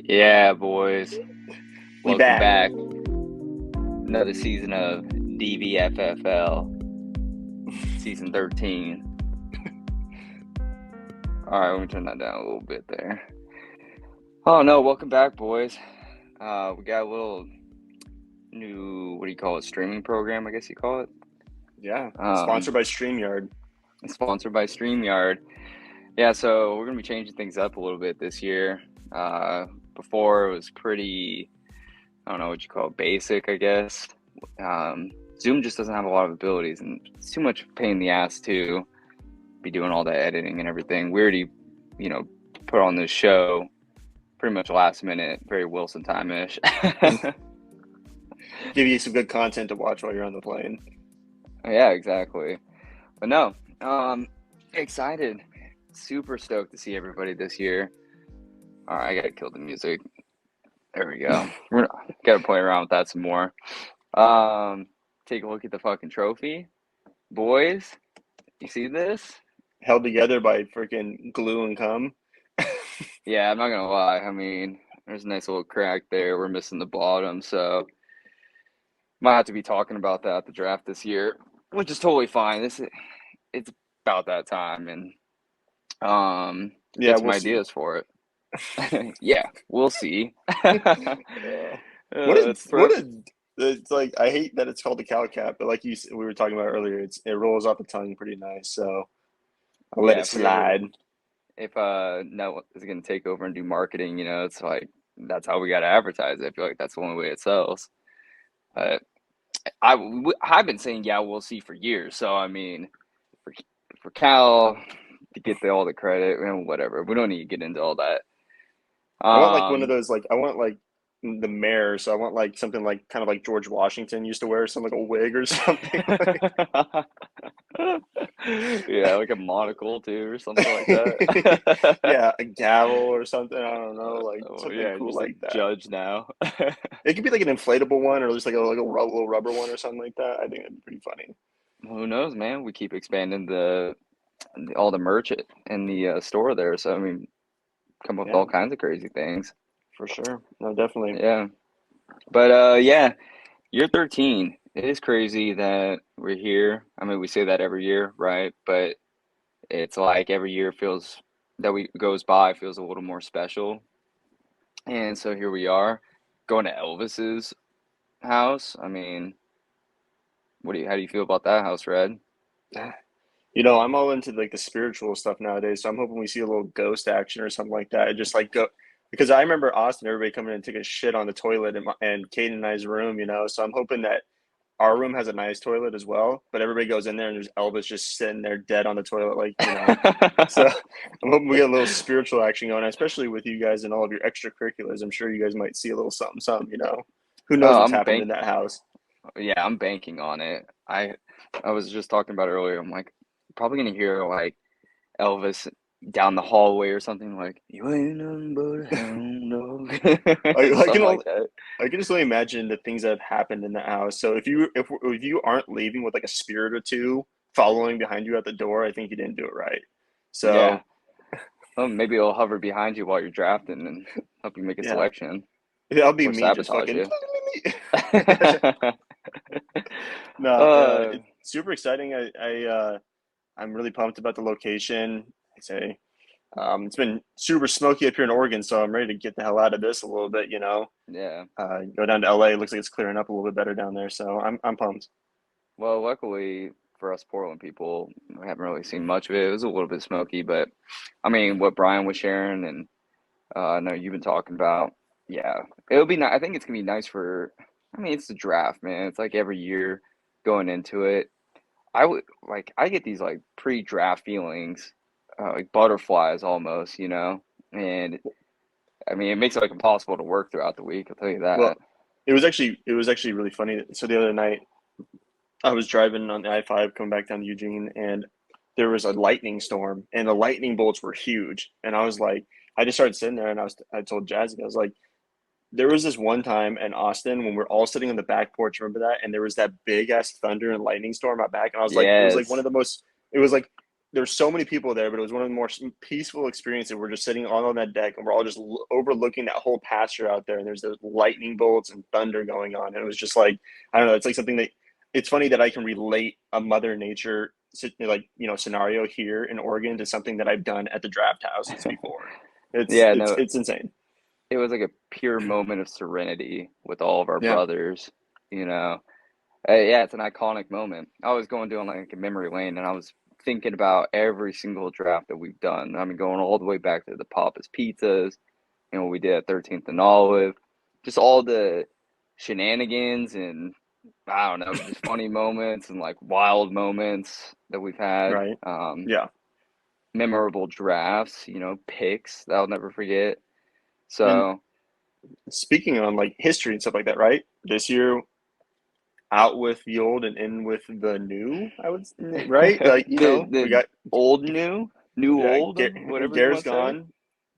Yeah, boys. We Welcome back. back. Another season of DVFFL, season 13. All right, let me turn that down a little bit there. Oh, no, welcome back, boys. We got a little new, what do you call it, streaming program, I guess you call it. Yeah. Um, Sponsored by StreamYard. Sponsored by StreamYard. Yeah, so we're going to be changing things up a little bit this year. Uh, Before it was pretty, I don't know what you call it, basic, I guess. Zoom just doesn't have a lot of abilities, and it's too much pain in the ass to be doing all that editing and everything. We already, you know, put on this show pretty much last minute, very Wilson time-ish. Give you some good content to watch while you're on the plane. Yeah, exactly. But no, excited, super stoked to see everybody this year. All right, I gotta kill the music. There we go. We're gotta play around with that some more. Um, Take a look at the fucking trophy, boys. You see this? Held together by freaking glue and cum. Yeah, I'm not gonna lie. I mean, there's a nice little crack there. We're missing the bottom, so might have to be talking about that at the draft this year, which is totally fine. It's about that time, and Yeah, get some we'll see. ideas for it. Yeah, we'll see. Uh, what a It's what pro. a it's like I hate that it's called a cow cap, but like we were talking about earlier, it rolls off the tongue pretty nice. So I'll let Yeah, it for slide. if no is gonna take over and do marketing, it's like that's how we gotta advertise it. I feel like that's the only way it sells. But I've been saying yeah, we'll see for years. So I mean, for for Cal to get all the credit and whatever, we don't need to get into all that. I want like one of Um, those I want like the mayor, so I want like something like kind of like George Washington used to wear, some like a wig or something. yeah, like a monocle too, or something like that. Yeah, a gavel or something. I don't know, like Oh, something yeah, cool just like like that. judge now. It could be like an inflatable one, or just like a little rubber one or something like that. I think that'd be pretty funny. Who knows, man? We keep expanding all the merch in the store there, so I mean, come up with Yeah, all kinds of crazy things. for sure. No, definitely. Yeah, but yeah, year 13. It is crazy that we're here. I mean, we say that every year, right? But it's like every year feels that we goes by feels a little more special. And so here we are, going to Elvis's house. I mean, how do you feel about that house, Red? I'm all into like the spiritual stuff nowadays, so I'm hoping we see a little ghost action or something like that. Just like go because I remember Austin, everybody coming in and taking a shit on the toilet and Caden and I's room, So I'm hoping that our room has a nice toilet as well, but everybody goes in there and there's Elvis just sitting there dead on the toilet, So I'm hoping we get a little spiritual action going, especially with you guys and all of your extracurriculars. I'm sure you guys might see a little something. Who knows Oh, what's happened in that house? yeah, I'm banking on it. I was just talking about it earlier. I'm like, probably gonna hear like Elvis down the hallway or something like, "You ain't nothing but a hound I, dog," I can something only like that. I can just only imagine the things that have happened in that house. So if you aren't leaving with like a spirit or two following behind you at the door, I think you didn't do it right. Yeah. So Well, maybe it'll hover behind you while you're drafting and help you make a yeah, selection that'll be or me just sabotage fucking. you. No, uh, it's super exciting. I'm really pumped about the location. I say it's been super smoky up here in Oregon, so I'm ready to get the hell out of this a little bit. yeah. Go down to LA. It looks like it's clearing up a little bit better down there, so I'm pumped. Well, luckily for us Portland people, we haven't really seen much of it. It was a little bit smoky, but I mean, what Brian was sharing and I know you've been talking about, yeah, it'll be nice. I think it's gonna be nice for. I mean, it's the draft, man. It's like every year going into it. I get these like pre-draft feelings, like butterflies almost, and I mean, it makes it like impossible to work throughout the week. I'll tell you Well, that. it was actually really funny. So the other night, I was driving on the I-5 coming back down to Eugene, and there was a lightning storm, and the lightning bolts were huge. And I was like, I just started sitting there, and I told Jazzy, I was like, there was this one time in Austin when we're all sitting on the back porch. Remember that? And there was that big ass thunder and lightning storm out back, and I was like, it was like one Yes. of the most. It was like there's so many people there, but it was one of the more peaceful experiences. We're just sitting on that deck, and we're all just overlooking that whole pasture out there. And there's those lightning bolts and thunder going on, and it was just like, I don't know. It's like something that it's funny that I can relate a Mother Nature like scenario here in Oregon to something that I've done at the draft houses before. It's Yeah, it's no, it's insane. it was like a pure moment of serenity with all of our Yeah. brothers, you know. Yeah, it's an iconic moment. I was going down like a memory lane, and I was thinking about every single draft that we've done. I mean, going all the way back to the Papa's Pizzas, what we did at 13th and Olive, just all the shenanigans and I don't know, just funny moments and like wild moments that we've had. Right. Yeah. Memorable drafts, picks that I'll never forget. And So speaking on like history and stuff like that, right? This year, out with the old and in with the new, I would, right? Like, we the got, old new yeah, old, whatever you Gare's want to say. gone,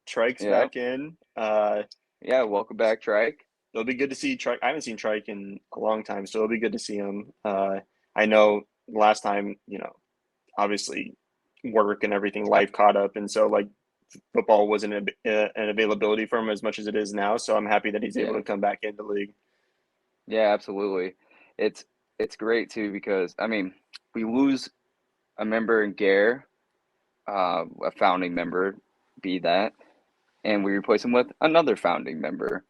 Trike's Yeah, back in. yeah. Welcome back, Trike. It'll be good to see Trike. I haven't seen Trike in a long time, so it'll be good to see him. I know last time, obviously work and everything, life caught up, and so like football wasn't an availability for him as much as it is now. So I'm happy that he's able Yeah, to come back into the league. yeah, absolutely. It's it's great too because I mean we lose a member in Gare, a founding member, be that, and we replace him with another founding member.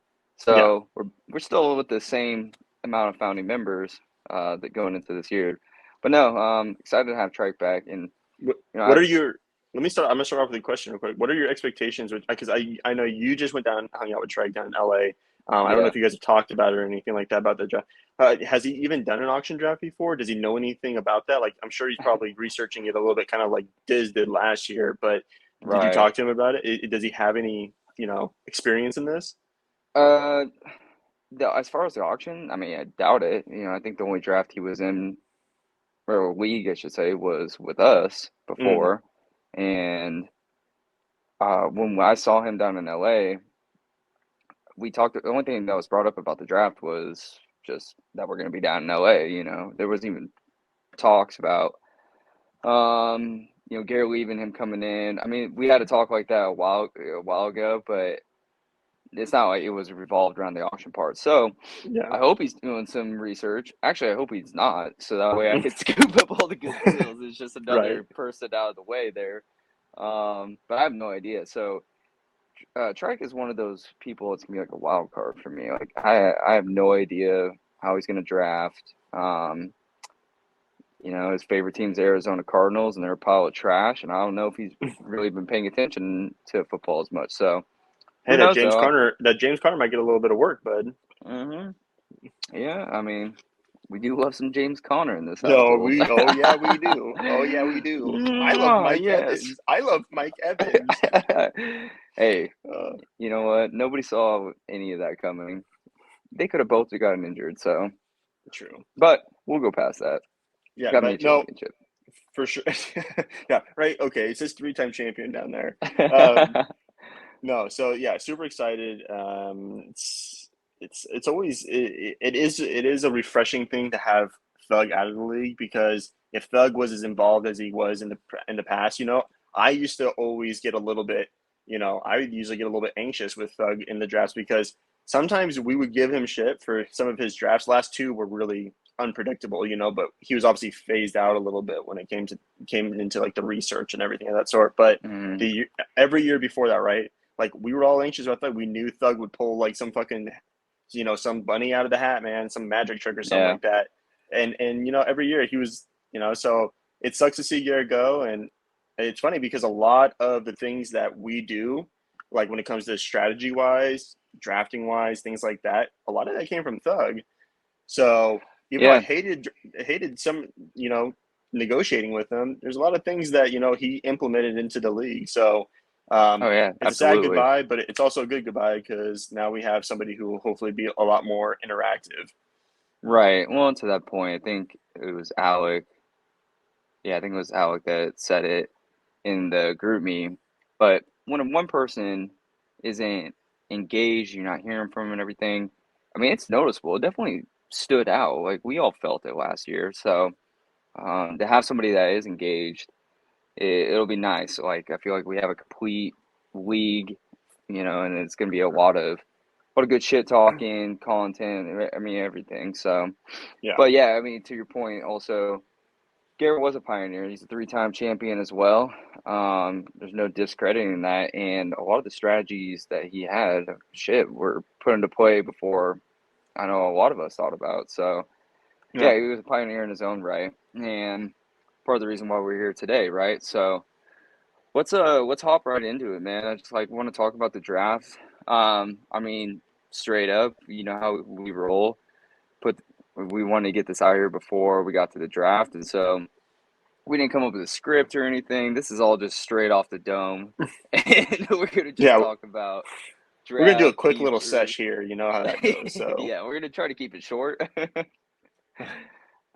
Yeah. So we're still with the same amount of founding members that going into this year. But no, excited to have Trike back, and What I what are your let me start. I'm gonna start off with a question real quick. What are your expectations? Because I know you just went down and hung out with Trike down in LA. I don't know yeah. if you guys have talked about it or anything like that about the draft. Has he even done an auction draft before? Does he know anything about that? Like, I'm sure he's probably researching it a little bit, kind of like Diz did last year. But did you Right. talk to him about it? Does he have any, experience in this? Uh, as far as the auction, I mean, I doubt it. I think the only draft he was in, or league, I should say, was with us Mm, before. And when I saw him down in LA, we talked. The only thing that was brought up about the draft was just that we're going to be down in LA. There wasn't even talks about Gary leaving, him coming in. I mean, we had a talk like that a while ago, but it's not like it was revolved around the auction part. So yeah. I hope he's doing some research. Actually, I hope he's not, so that way I can scoop up all the good deals. It's just Right. another person out of the way there. But I have no idea. So Trike is one of those people that's gonna be like a wild card for me. Like I have no idea how he's gonna draft. His favorite team's Arizona Cardinals, and they're a pile of trash. And I don't know if he's really been paying attention to football as much. So Hey, who that knows James though? Conner, that James Conner might get a little bit of work, bud. hmm Yeah, I mean, we do love some James Conner in this No, household. we. Oh yeah, we do. Oh yeah, we do. I love Mwah, Mike yes. Evans. I love Mike Evans. Hey, Uh, you know what? Nobody saw any of that coming. They could have both gotten injured, so true. but we'll go past that. Yeah, Got me a but no, championship. for sure. Yeah, right. Okay, it says three-time champion down there. Um, no, so yeah, super excited. It's always it is a refreshing thing to have Thug out of the league because if Thug was as involved as he was in the past, I used to always get a little bit, I would usually get a little bit anxious with Thug in the drafts because sometimes we would give him shit for some of his drafts. Last two were really unpredictable, but he was obviously phased out a little bit when it came into like the research and everything of that sort. But Mm, the every year before that, right? Like we were all anxious about that. We knew Thug would pull like some fucking, some bunny out of the hat, man, some magic trick or something yeah, like that. And every year he was, so it sucks to see Garrett go. And it's funny because a lot of the things that we do, like when it comes to strategy wise, drafting wise, things like that, a lot of that came from Thug. So even though I yeah. hated some, negotiating with him, there's a lot of things that he implemented into the league. So Oh yeah, it's a sad absolutely. goodbye, but it's also a good goodbye because now we have somebody who will hopefully be a lot more interactive. Right. Well, to that point, I think it was Alec. Yeah, I think it was Alec that said it in the group me. But when one person isn't engaged, you're not hearing from them and everything. I mean, it's noticeable. It definitely stood out. Like we all felt it last year. So to have somebody that is engaged, it'll be nice. Like I feel like we have a complete league, and it's gonna be a lot of good shit talking, content. I mean everything. So, Yeah. but yeah, I mean to your point, also Garrett was a pioneer. He's a three-time champion as well. There's no discrediting that, and a lot of the strategies that he had, shit, were put into play before I know a lot of us thought about. So Yeah. yeah, he was a pioneer in his own right, and part of the reason why we're here today, right? So let's hop right into it, man. I just like want to talk about the draft. I mean, straight up, you know how we roll. Put we wanted to get this out here before we got to the draft, and so we didn't come up with a script or anything. This is all just straight off the dome, and we're gonna just Yeah. talk about We're gonna do a draft quick little keepers. sesh here. You know how that goes. So Yeah, we're gonna try to keep it short, as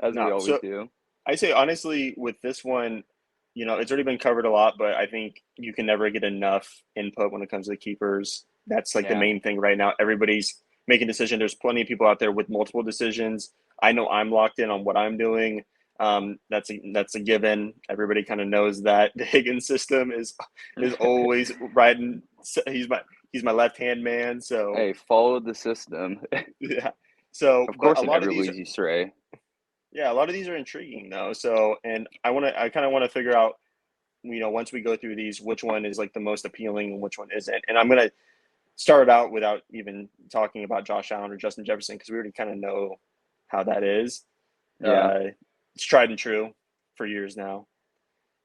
we no. always So do. I say honestly, with this one, it's already been covered a lot, but I think you can never get enough input when it comes to the keepers. That's like the Yeah, main thing right now. Everybody's making a decision. There's plenty of people out there with multiple decisions. I know I'm locked in on what I'm doing. That's a given. Everybody kind of knows that the Higgins system is always riding. He's my left hand man. So hey, follow the system. yeah. So, Of but course, a it lot of never these leads you astray. yeah, a lot of these are intriguing though. So, and I kind of want to figure out, once we go through these, which one is like the most appealing and which one isn't. And I'm gonna start out without even talking about Josh Allen or Justin Jefferson because we already kind of know how that is. Yeah. Uh, it's tried and true for years now.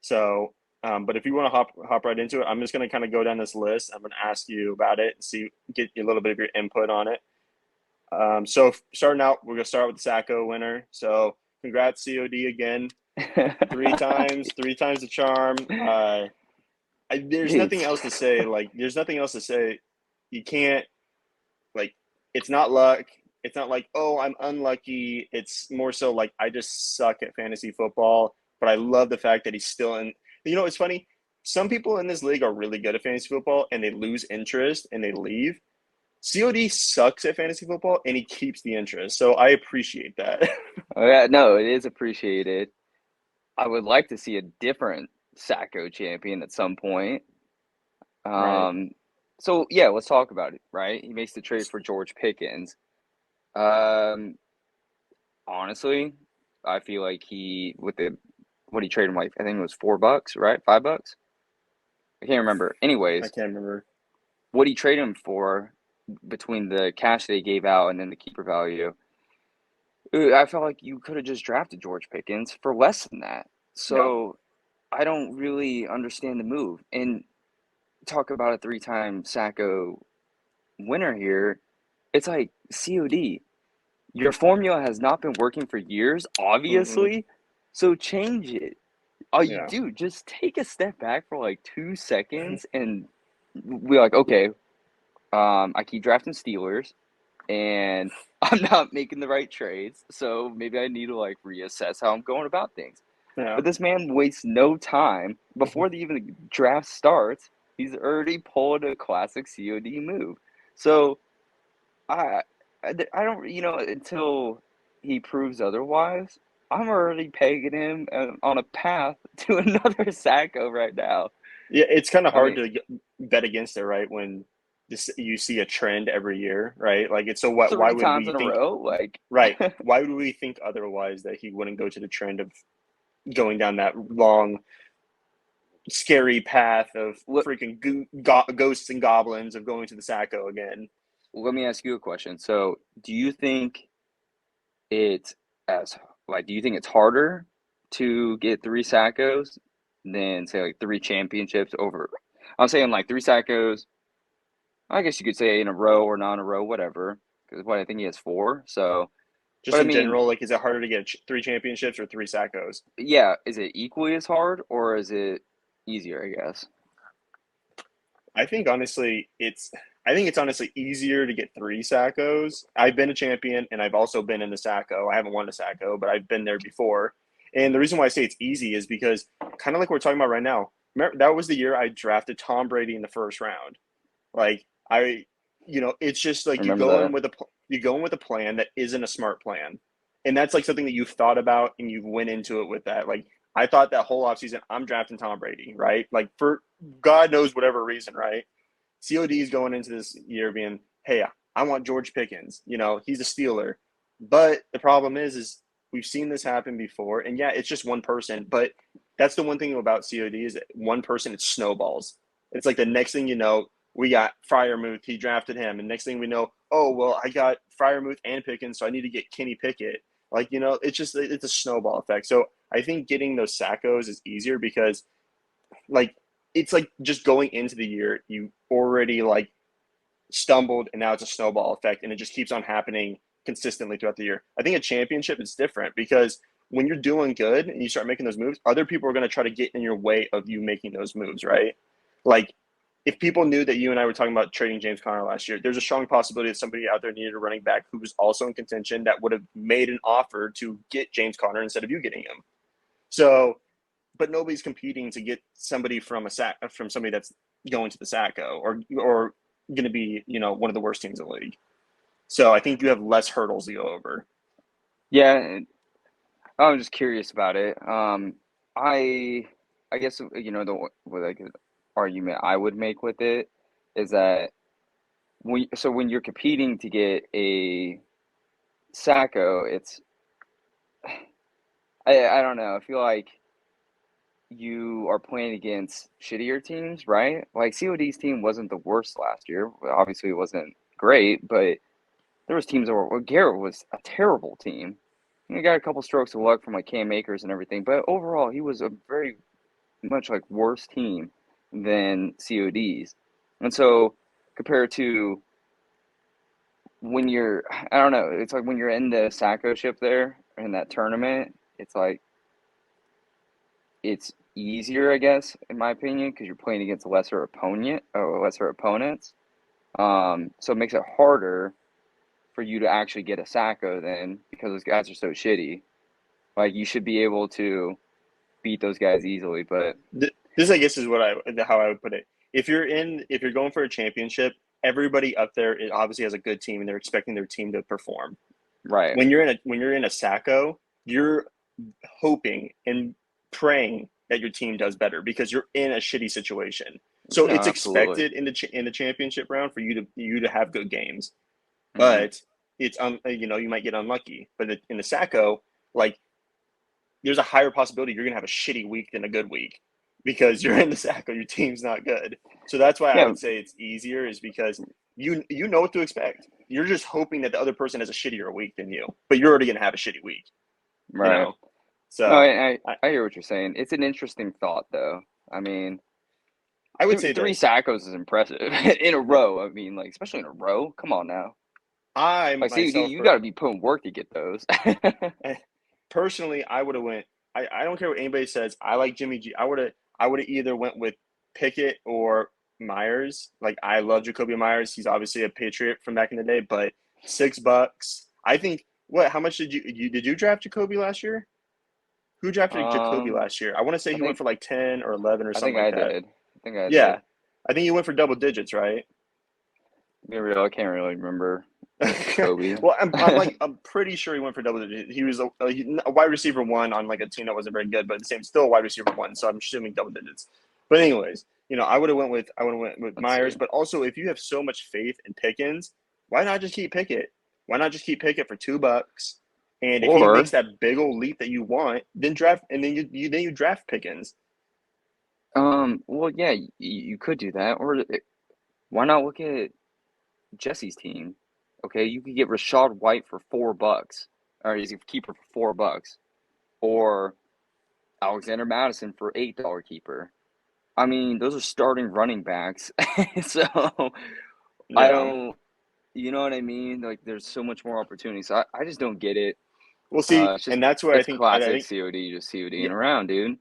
So, but if you want to hop right into it, I'm just gonna kind of go down this list. I'm gonna ask you about it and get a little bit of your input on it. So starting out, we're gonna start with the Sacco winner. So congrats, COD again, three times the charm. There's nothing It's else to say. Like, there's nothing else to say. You can't like. It's not luck. It's not like, oh, I'm unlucky. It's more so like I just suck at fantasy football. But I love the fact that he's still in. It's funny. Some people in this league are really good at fantasy football and they lose interest and they leave. COD sucks at fantasy football and he keeps the interest. So I appreciate that. oh, yeah, no, it is appreciated. I would like to see a different Sacco champion at some point. Right. Um, so yeah, let's talk about it, right? He makes the trade for George Pickens. Um, honestly, I feel like he with the what he traded him like I think it was $4, right? $5. I can't remember. I Anyways, can't remember. what he traded him for between the cash they gave out and then the keeper value, I felt like you could have just drafted George Pickens for less than that. Yeah. So I don't really understand the move. And talk about a three-time Sacco winner here. It's like COD. Your formula has not been working for years, Hmm. obviously. So change it. All you Yeah. do, just take a step back for like 2 seconds and we're like, okay, I keep drafting Steelers and I'm not making the right trades. So maybe I need to like reassess how I'm going about things. Yeah. But this man wastes no time before even the draft starts. He's already pulled a classic COD move. So I, I don't, until he proves otherwise, I'm already pegging him on a path to another Sacco right now. Yeah. It's kind of I hard mean, to bet against it, right? When you see a trend every year, right? Like it's so what? Why three would times we in a think? row, like, Right. Why would we think otherwise that he wouldn't go to the trend of going down that long, scary path of let, freaking ghosts and goblins of going to the Sacco again? let me ask you a question. So, do you think it's as do you think it's harder to get three Sackos than say like three championships over? I'm saying like three Sackos. I guess you could say in a row or not in a row, whatever. Because what I think he has four. So, Just but I in mean, general, like, is it harder to get three championships or three Sackos? yeah, is it equally as hard or is it easier? I guess. I think honestly, it's honestly easier to get three Sackos. I've been a champion and I've also been in the Sacco. I haven't won a Sacco, but I've been there before. And the reason why I say it's easy is because kind of like we're talking about right now. Remember, that was the year I drafted Tom Brady in the first round. Like it's just like Remember that? you go in with a plan that isn't a smart plan, and that's like something that you've thought about and you went into it with that. Like I thought that whole offseason, I'm drafting Tom Brady, right? Like for God knows whatever reason, right? COD is going into this year being, hey, I want George Pickens. You know, he's a Steeler. But the problem is we've seen this happen before. And yeah, it's just one person. But that's the one thing about COD is that one person, it snowballs. It's like the next thing you know, we got Fryermuth. He drafted him. And next thing we know, oh, well, I got Fryermuth and Pickens, so I need to get Kenny Pickett. Like, you know, it's a snowball effect. So I think getting those Sackos is easier because, like, it's like just going into the year, you already like stumbled and now it's a snowball effect and it just keeps on happening consistently throughout the year. I think a championship is different because when you're doing good and you start making those moves, other people are going to try to get in your way of you making those moves, right? Like if people knew that you and I were talking about trading James Conner last year, there's a strong possibility that somebody out there needed a running back who was also in contention that would have made an offer to get James Conner instead of you getting him. So, but nobody's competing to get somebody from somebody that's going to the Sacco or going to be, you know, one of the worst teams in the league. So I think you have less hurdles to go over. Yeah, I'm just curious about it. I I guess you know like argument I would make with it is that when you're competing to get a Sacco, it's I don't know. I feel like you are playing against shittier teams, right? Like COD's team wasn't the worst last year. Well, obviously, it wasn't great, but there was teams that were. Well, Garrett was a terrible team. He got a couple strokes of luck from like Cam Akers and everything, but overall, he was a very much like worse team than COD's. And so compared to when you're, I don't know, it's like when you're in the Sacco ship there in that tournament, it's like it's easier, I guess, in my opinion, because you're playing against lesser opponents. So it makes it harder for you to actually get a Sacco then because those guys are so shitty. Like you should be able to beat those guys easily, but This, I guess, is how I would put it. If you're going for a championship, everybody up there obviously has a good team, and they're expecting their team to perform. right. When you're in a Sacco, you're hoping and praying that your team does better because you're in a shitty situation. So No, it's absolutely. expected in the championship round for you to have good games, Hmm. but it's you know, you might get unlucky. But in the Sacco, like there's a higher possibility you're gonna have a shitty week than a good week because you're in the Sacco, your team's not good. So that's why I Yeah, would say it's easier is because you know what to expect. You're just hoping that the other person has a shittier week than you, but you're already gonna have a shitty week, you right. know. No, So I, I hear what you're saying. It's an interesting thought, though. I mean, I would say three this. Sackos is impressive in a row. I mean, like especially in a row. Come on now. I Like, see, myself you got to be putting work to get those. personally, I would have went. I don't care what anybody says. I like Jimmy G. I would have either went with Pickett or Myers. Like I love Jacoby Myers. He's obviously a Patriot from back in the day, but $6. I think what? How much did you draft Jacoby last year? Who drafted Jacoby um, last year? I want to say I he went think for like 10 or 11 or I something think like I that. did. I think I Yeah, did. I think he went for double digits, right? Be real, I can't really remember Jacoby. Well, I'm pretty sure he went for double digits. He was a wide receiver one on like a team that wasn't very good, but the same still a wide receiver one. So I'm assuming double digits. But anyways, you know, I would have went with Let's see. Myers. But also, if you have so much faith in Pickens, why not just keep Pickett? Why not just keep Pickett for $2? And if he makes Or, that big old leap that you want, then draft and then you draft Pickens. well, yeah, you could do that. Or why not look at Jesse's team? Okay, you could get Rashad White for $4, or he's a keeper for $4, or Alexander Madison for $8 keeper. I mean, those are starting running backs. So I Yeah, don't, you know what I mean? Like, there's so much more opportunity. So I just don't get it. we'll see, It's just, and that's where it's I classic think COD, just yeah, CODing around, dude.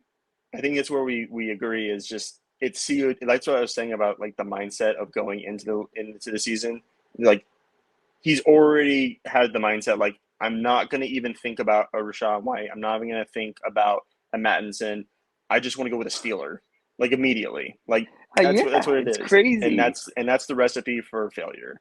I think it's where we agree is just it's see that's what I was saying about like the mindset of going into the season. Like he's already had the mindset like I'm not gonna even think about a Rashad White. I'm not even gonna think about a Mattinson. I just want to go with a Steeler. Like immediately. Like that's Yeah, what it it's is. crazy. And that's the recipe for failure.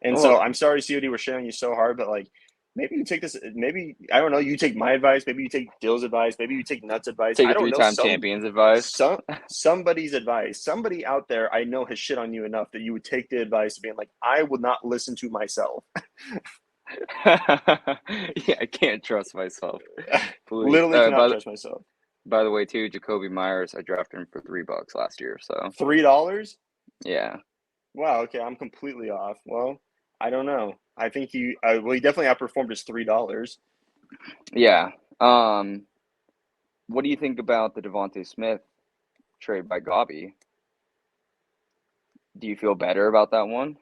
And so Well, I'm sorry, COD, we're sharing you so hard, but like maybe you take this. Maybe I don't know. You take my advice. Maybe you take Dill's advice. Maybe you take Nuts advice. Take I a don't know. three-time champions advice. Somebody's advice. Somebody out there I know has shit on you enough that you would take the advice of being like, I would not listen to myself. Yeah, I can't trust myself. Please. Literally cannot trust myself. By the way, too, Jacoby Myers, I drafted him for $3 last year. So $3? yeah, Wow. Okay, I'm completely off. Well, I don't know. I think he definitely outperformed his $3. yeah. What do you think about the Devontae Smith trade by Gobby? Do you feel better about that one?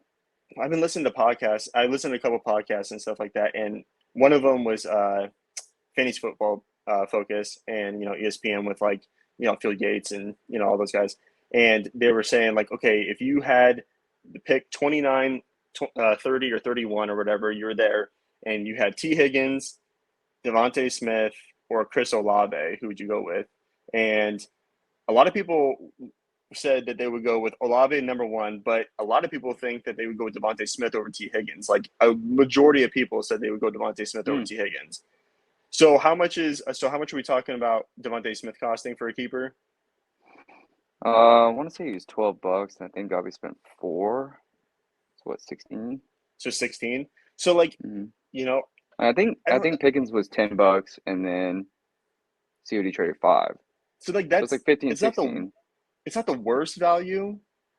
I've been listening to podcasts. I listened to a couple podcasts and stuff like that, and one of them was fantasy football focus, and ESPN with like Phil Yates and all those guys, and they were saying like, okay, if you had the pick 29, 30 or 31 or whatever, you're there, and you had T Higgins, Devontae Smith, or Chris Olave, who would you go with? And a lot of people said that they would go with Olave number one, but a lot of people think that they would go with Devontae Smith over T Higgins. Like a majority of people said they would go Devontae Smith over Hmm. T Higgins. So how much are we talking about Devontae Smith costing for a keeper? I want to say he was $12, and I think Gobby spent four. So what, 16? So 16. So like, Mm-hmm. you know, I think I I don't. think Pickens was $10, and then COD traded five. So like So it's like 15, it's not the 16. it's not the worst value.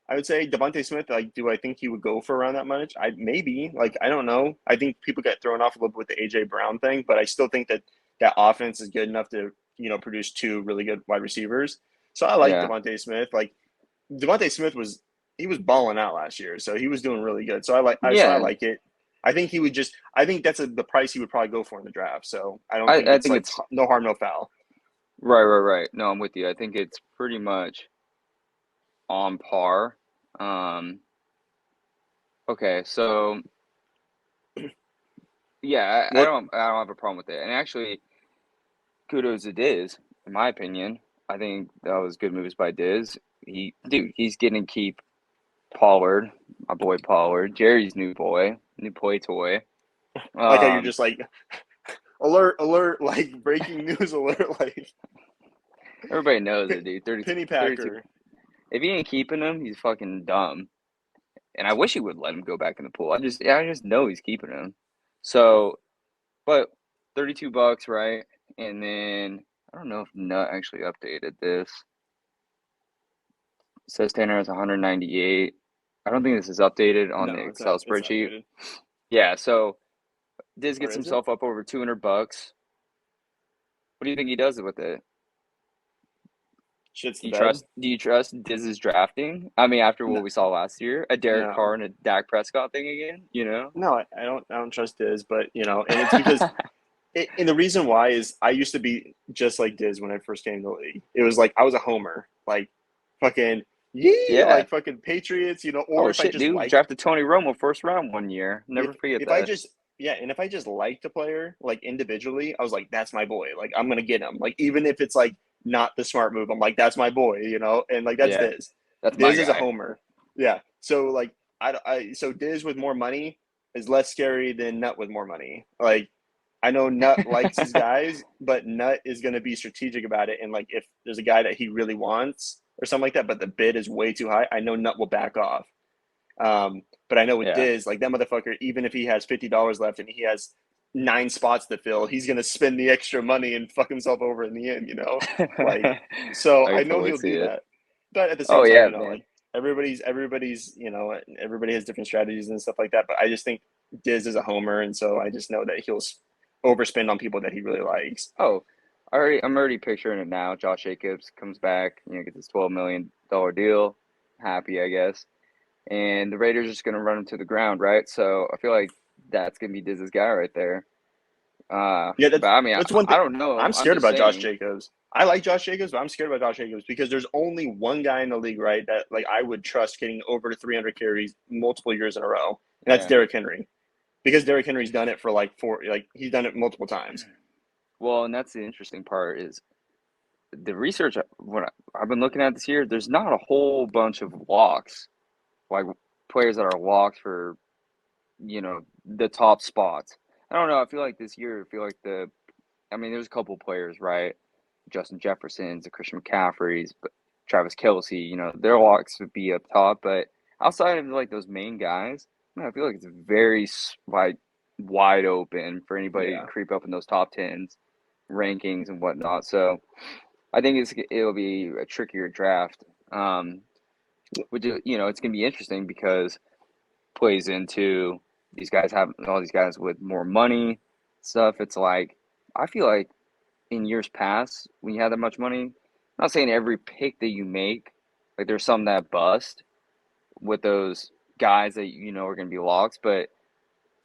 I would say Devontae Smith. Like, do I think he would go for around that much? I maybe. Like, I don't know. I think people get thrown off a little bit with the AJ Brown thing, but I still think that that offense is good enough to produce two really good wide receivers. So I like Yeah, Devontae Smith. Like Devontae Smith was balling out last year, so he was doing really good. So I yeah. like it. I think he would just. I think that's the price he would probably go for in the draft. So I don't think I it's think like it's no harm, no foul. right. No, I'm with you. I think it's pretty much on par. Um, okay, so yeah, What? I don't have a problem with it. And actually, kudos to Diz, in my opinion. I think that was good moves by Diz. He's getting to keep Pollard, my boy Pollard, Jerry's new boy toy. I like how you're Um, just like alert, alert, like breaking news alert, like Everybody knows it, dude. penny 32. packer. If he ain't keeping him, he's fucking dumb. And I wish he would let him go back in the pool. I just know he's keeping him. So, but $32, right? And then I don't know if Nut actually updated this. It says Tanner has 198. I don't think this is updated on the No, it's not. Excel It's not spreadsheet. updated. Yeah, so Diz Or gets is it? himself up over $200. What do you think he does with it? Shit's the bed. Do you trust Diz's drafting? I mean, after No, what we saw last year, a Derek no, Carr and a Dak Prescott thing again, you know? no. I don't trust Diz, but and it's because and the reason why is I used to be just like Diz when I first came to the league. It was like I was a homer, like fucking yee, Yeah. like fucking Patriots, or Oh if I shit, just dude. liked Drafted Tony Romo first round one year. Never forget if I that. just yeah, and if I just liked a player like individually, I was like, that's my boy. Like I'm gonna get him. Like even if it's like not the smart move, I'm like, that's my boy. And like that's Yeah, Diz. that's my Diz is a guy. homer. Yeah. So like so Diz with more money is less scary than Nut with more money. Like I know Nut likes his guys, but Nut is going to be strategic about it. And like, if there's a guy that he really wants or something like that, but the bid is way too high, I know Nut will back off. But I know with Yeah. Diz, like that motherfucker, even if he has $50 left and he has 9 spots to fill, he's going to spend the extra money and fuck himself over in the end. Like, I so I can know totally he'll see do it. that. But at the Oh same time, yeah, man. like everybody has different strategies and stuff like that. But I just think Diz is a homer. And so I just know that he'll overspend on people that he really likes. Oh, I'm already picturing it now. Josh Jacobs comes back, gets this $12 million deal. Happy, I guess. And the Raiders are just gonna run him to the ground, right? So I feel like that's gonna be Diz's guy right there. Yeah, But I mean, that's one I thing. don't know. I'm I'm scared just about Josh saying. Jacobs. I like Josh Jacobs, but I'm scared about Josh Jacobs because there's only one guy in the league, right, that like I would trust getting over to 300 carries multiple years in a row, and that's Yeah. Derrick Henry. Because Derrick Henry's done it for like he's done it multiple times. Well, and that's the interesting part is the research what I've been looking at this year. There's not a whole bunch of locks, like players that are locked for the top spots. I don't know. I feel like this year, I feel like I mean, there's a couple players, right? Justin Jefferson's, the Christian McCaffreys, but Travis Kelsey, their locks would be up top. But outside of like those main guys, man, I feel like it's very like wide open for anybody to Yeah. creep up in those top tens rankings and whatnot. So I think it'll be a trickier draft. Which it's gonna be interesting because plays into these guys having all these guys with more money stuff. It's like I feel like in years past when you had that much money, I'm not saying every pick that you make, like there's some that bust with those guys that are going to be locks, but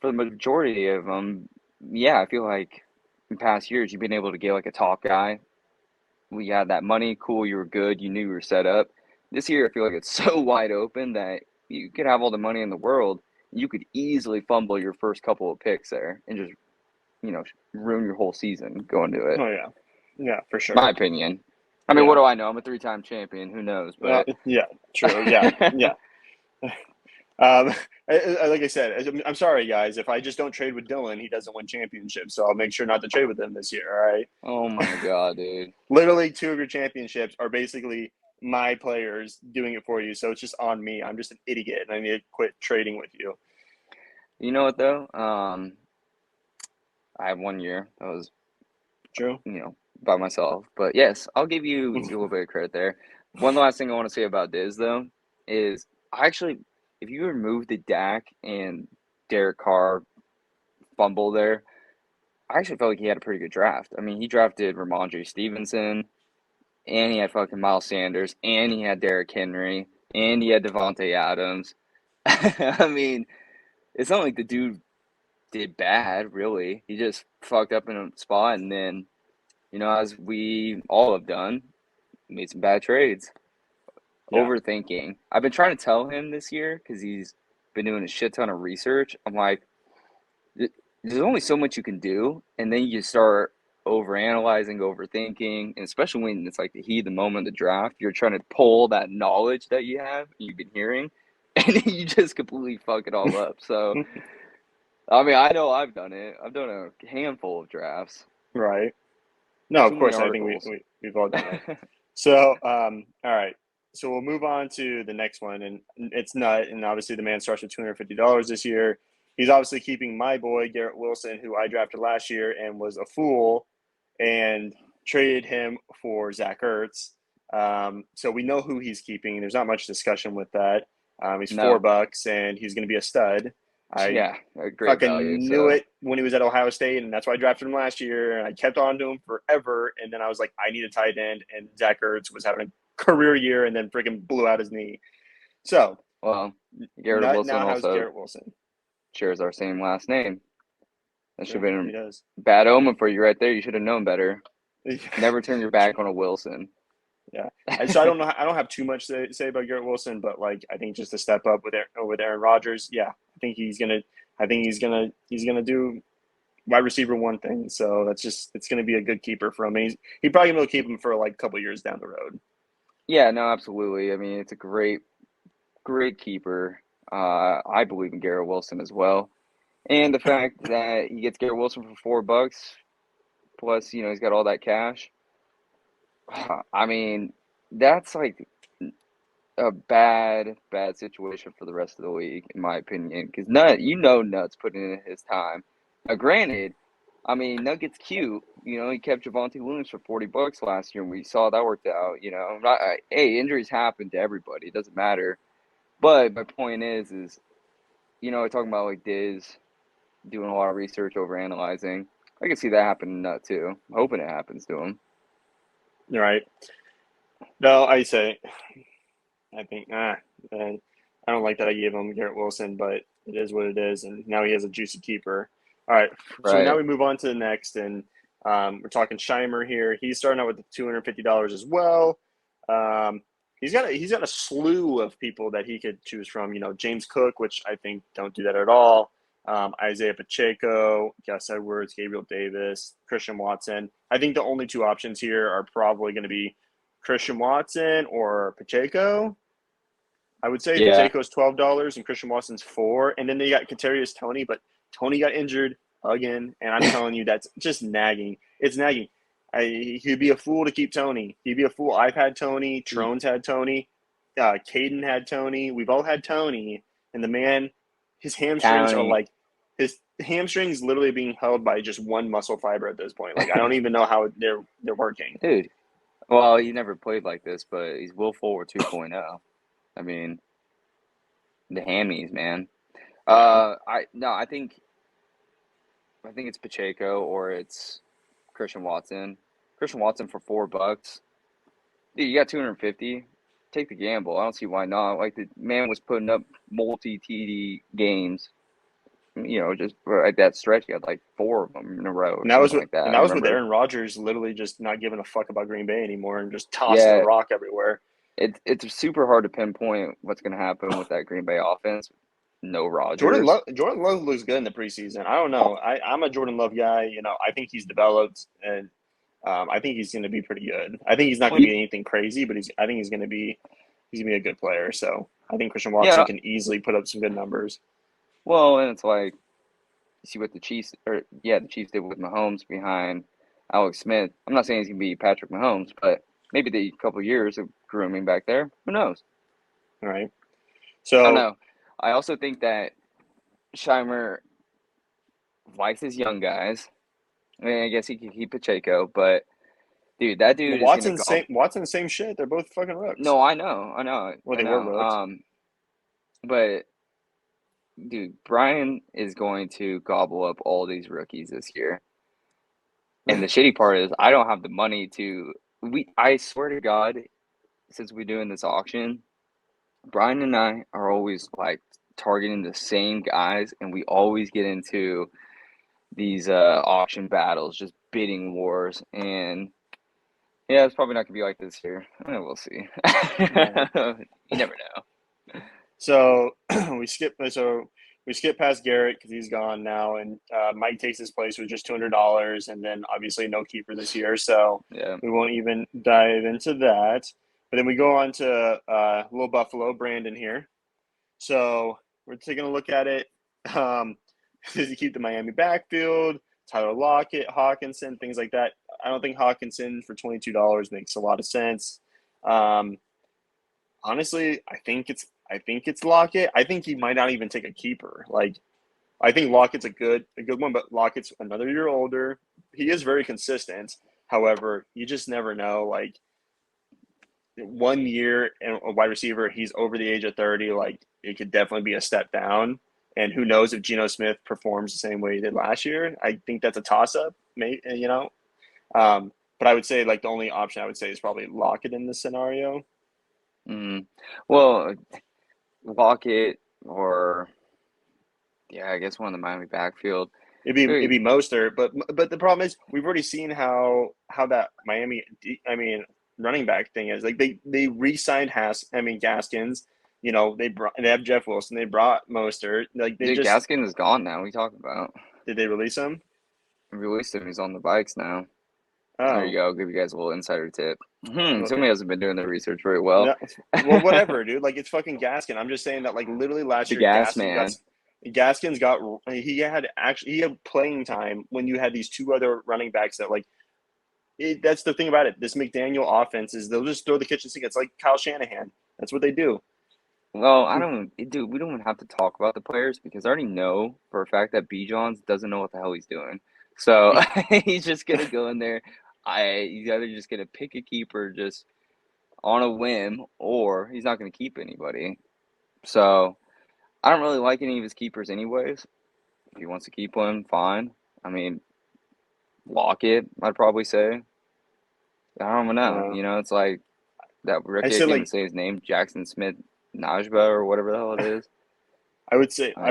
for the majority of them, yeah, I feel like in past years you've been able to get like a top guy. We had that money, cool, you were good, you knew you were set up. This year I feel like it's so wide open that you could have all the money in the world, you could easily fumble your first couple of picks there and just ruin your whole season going to it. Oh yeah. Yeah, for My sure. opinion. I mean, what Yeah. do I know? I'm a three-time champion. Who knows? But Yeah. True. Yeah. Yeah. Um, like I said, I'm sorry, guys. If I just don't trade with Dylan, he doesn't win championships. So I'll make sure not to trade with him this year. All right. oh my god, dude. Literally, two of your championships are basically my players doing it for you. So it's just on me. I'm just an idiot, and I need to quit trading with you. You know what though? I have 1 year. I was, True. by myself. But yes, I'll give you a little bit of credit there. One last thing I want to say about Diz though is I actually, if you remove the Dak and Derek Carr fumble there, I actually felt like he had a pretty good draft. I mean, he drafted Ramondre Stevenson, and he had fucking Miles Sanders, and he had Derrick Henry, and he had Devontae Adams. I mean, it's not like the dude did bad, really. He just fucked up in a spot, and then, as we all have done, made some bad trades. Yeah. Overthinking. I've been trying to tell him this year because he's been doing a shit ton of research. I'm like, there's only so much you can do, and then you start overanalyzing, overthinking, and especially when it's like the heat of the moment of the draft, you're trying to pull that knowledge that you have, you've been hearing, and you just completely fuck it all up. So, I mean, I know I've done it. I've done a handful of drafts, Right. No, of too many course. I think articles. we've all done it. So, all right. So we'll move on to the next one, and it's Nut, and obviously the man starts with $250 this year. He's obviously keeping my boy Garrett Wilson, who I drafted last year and was a fool, and traded him for Zach Ertz. So we know who he's keeping. There's not much discussion with that. He's No, $4, and he's going to be a stud. I yeah, a great value. fucking knew So, it when he was at Ohio State, and that's why I drafted him last year. And I kept on to him forever. And then I was like, I need a tight end, and Zach Ertz was having a career year, and then freaking blew out his knee. So well, Garrett Nut Wilson now has also Garrett Wilson. shares our same last name. That should have Sure, been he does. a bad omen for you right there. You should have known better. Never turn your back on a Wilson. Yeah, and so I don't know. I don't have too much to say about Garrett Wilson, but like I think just to step up with Aaron Rodgers, yeah, I think he's gonna. I think he's gonna do wide receiver one thing. So it's gonna be a good keeper for him. He probably will keep him for like a couple years down the road. Yeah, no, absolutely. I mean, it's a great keeper. I believe in Garrett Wilson as well, and the fact that he gets Garrett Wilson for $4, plus he's got all that cash. I mean, that's like a bad situation for the rest of the league, in my opinion. Because Nuts putting in his time. Now, granted, I mean, Nut gets cute. He kept Javonte Williams for $40 last year, and we saw that worked out. Hey, injuries happen to everybody. It doesn't matter. But my point is, we're talking about like Diz doing a lot of research, over analyzing. I can see that happen to Nut too. I'm hoping it happens to him. Right? No, I think and I don't like that I gave him Garrett Wilson, but it is what it is, and now he has a juicy keeper. All right, so now Right. we move on to the next, and we're talking Shimer here. He's starting out with $250 as well. Um, he's got a slew of people that he could choose from. James Cook, which I think don't do that at all. Isaiah Pacheco, Gus Edwards, Gabriel Davis, Christian Watson. I think the only two options here are probably going to be Christian Watson or Pacheco. I would say Yeah. Pacheco's $12 and Christian Watson's $4, and then they got Kadarius Toney, but Toney got injured hugging, and I'm telling you, that's just nagging. It's nagging. He'd be a fool to keep Tony. He'd be a fool. I've had Tony. Dude, Trone's had Tony. Caden had Tony. We've all had Tony, and the man, his hamstrings are County, like his hamstrings literally being held by just one muscle fiber at this point. Like I don't even know how they're working. dude. Well, he never played like this, but he's Will Fuller 2.0. I mean, the hammies, man. Yeah. I no, I think it's Pacheco or it's Christian Watson. Christian Watson for $4. Dude, you got 250. Take the gamble. I don't see why not. Like the man was putting up multi TD games. Just at that stretch, he had like four of them in a row or And that was something with like that. and I that was with remember. Aaron Rodgers literally just not giving a fuck about Green Bay anymore and just tossing the Yeah, rock everywhere. it's super hard to pinpoint what's going to happen with that Green Bay offense. No Rodgers. Jordan Love looks good in the preseason. I don't know. I'm a Jordan Love guy. I think he's developed, and I think he's going to be pretty good. I think he's not Well, going to be anything crazy, but I think he's going to be a good player. So I think Christian Watson yeah. can easily put up some good numbers. Well, and it's like you see what the Chiefs, or yeah, the Chiefs did with Mahomes behind Alex Smith. I'm not saying he's going to be Patrick Mahomes, but maybe the couple years of grooming back there. Who knows? All right. I don't So know. I also think that Scheimer likes his young guys. I mean, I guess he could keep Pacheco, but dude, that dude is gonna go. Watson same shit. They're both fucking rooks. No, I know, I know, Well, I they were know. rooks. But dude, Brian is going to gobble up all these rookies this year. And the shitty part is, I don't have the money to. I swear to God, since we're doing this auction, Brian and I are always like targeting the same guys, and we always get into these auction battles, just bidding wars. And yeah, it's probably not gonna be like this year. We'll see. Right. You never know. So we skip past Garrett because he's gone now, and Mike takes his place with just $200, and then obviously no keeper this year, so Yeah. we won't even dive into that. But then we go on to Little Buffalo, Brandon here. So we're taking a look at it. Um, does he keep the Miami backfield? Tyler Lockett, Hawkinson, things like that. I don't think Hawkinson for $22 makes a lot of sense. Um, Honestly, I think it's Lockett. I think he might not even take a keeper. Like I think Lockett's a good one, but Lockett's another year older. He is very consistent. However, you just never know. Like 1 year and a wide receiver, he's over the age of 30. Like it could definitely be a step down. And who knows if Geno Smith performs the same way he did last year? I think that's a toss up, maybe. But I would say like the only option I would say is probably Lockett in this scenario. Mm. Well, Lockett or yeah, I guess one of the Miami backfield. It'd be Mostert, but the problem is we've already seen how that running back thing is. Like they re-signed Gaskins. They have Jeff Wilson. They brought Mostert. Like they Dude, just Gaskin is gone now. What are you talking about? did they release him? We released him. He's on the bikes now. There you Oh, go. I'll give you guys a little insider tip. well, Somebody hasn't been doing their research very well. no, well, whatever, dude. Like it's fucking Gaskin. I'm just saying that like literally last The year gas man. Gaskins got he had playing time when you had these two other running backs that like that's the thing about it. This McDaniel offense is they'll just throw the kitchen sink. It's like Kyle Shanahan. That's what they do. Well, I don't, dude. We don't even have to talk about the players because I already know for a fact that B. Johns doesn't know what the hell he's doing. So he's just gonna go in there. He's either just gonna pick a keeper just on a whim, or he's not gonna keep anybody. So I don't really like any of his keepers, anyways. If he wants to keep one, fine. I mean, Lockett, I'd probably say. I don't even know. Uh, It's like that I rookie. I said can't even like say his name. Jackson Smith Najba or whatever the hell it is. I Like,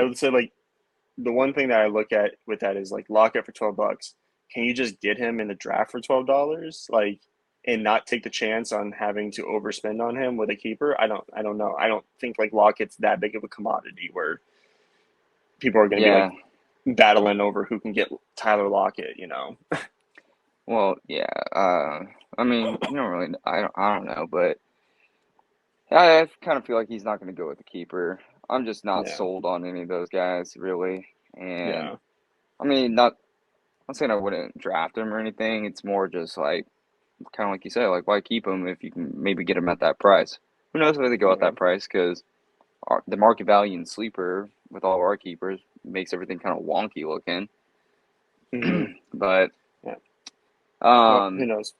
would say like the one thing that I look at with that is like lock it for $12. Can you just get him in the draft for $12? Like and not take the chance on having to overspend on him with a keeper? I don't know. I don't think like Lockett's that big of a commodity where people are going to be like yeah. battling over who can get Tyler Lockett. Well, yeah. I mean, you don't really. I don't know, but I kind of feel like he's not going to go with the keeper. I'm just not Yeah. sold on any of those guys really, and Yeah. I mean, not saying I wouldn't draft him or anything. It's more just like kind of like you said, like why keep him if you can maybe get him at that price? Who knows if they go at Yeah. that price? Because the market value in sleeper with all of our keepers makes everything kind of wonky looking. Hmm. But Yeah. Well, who um, knows?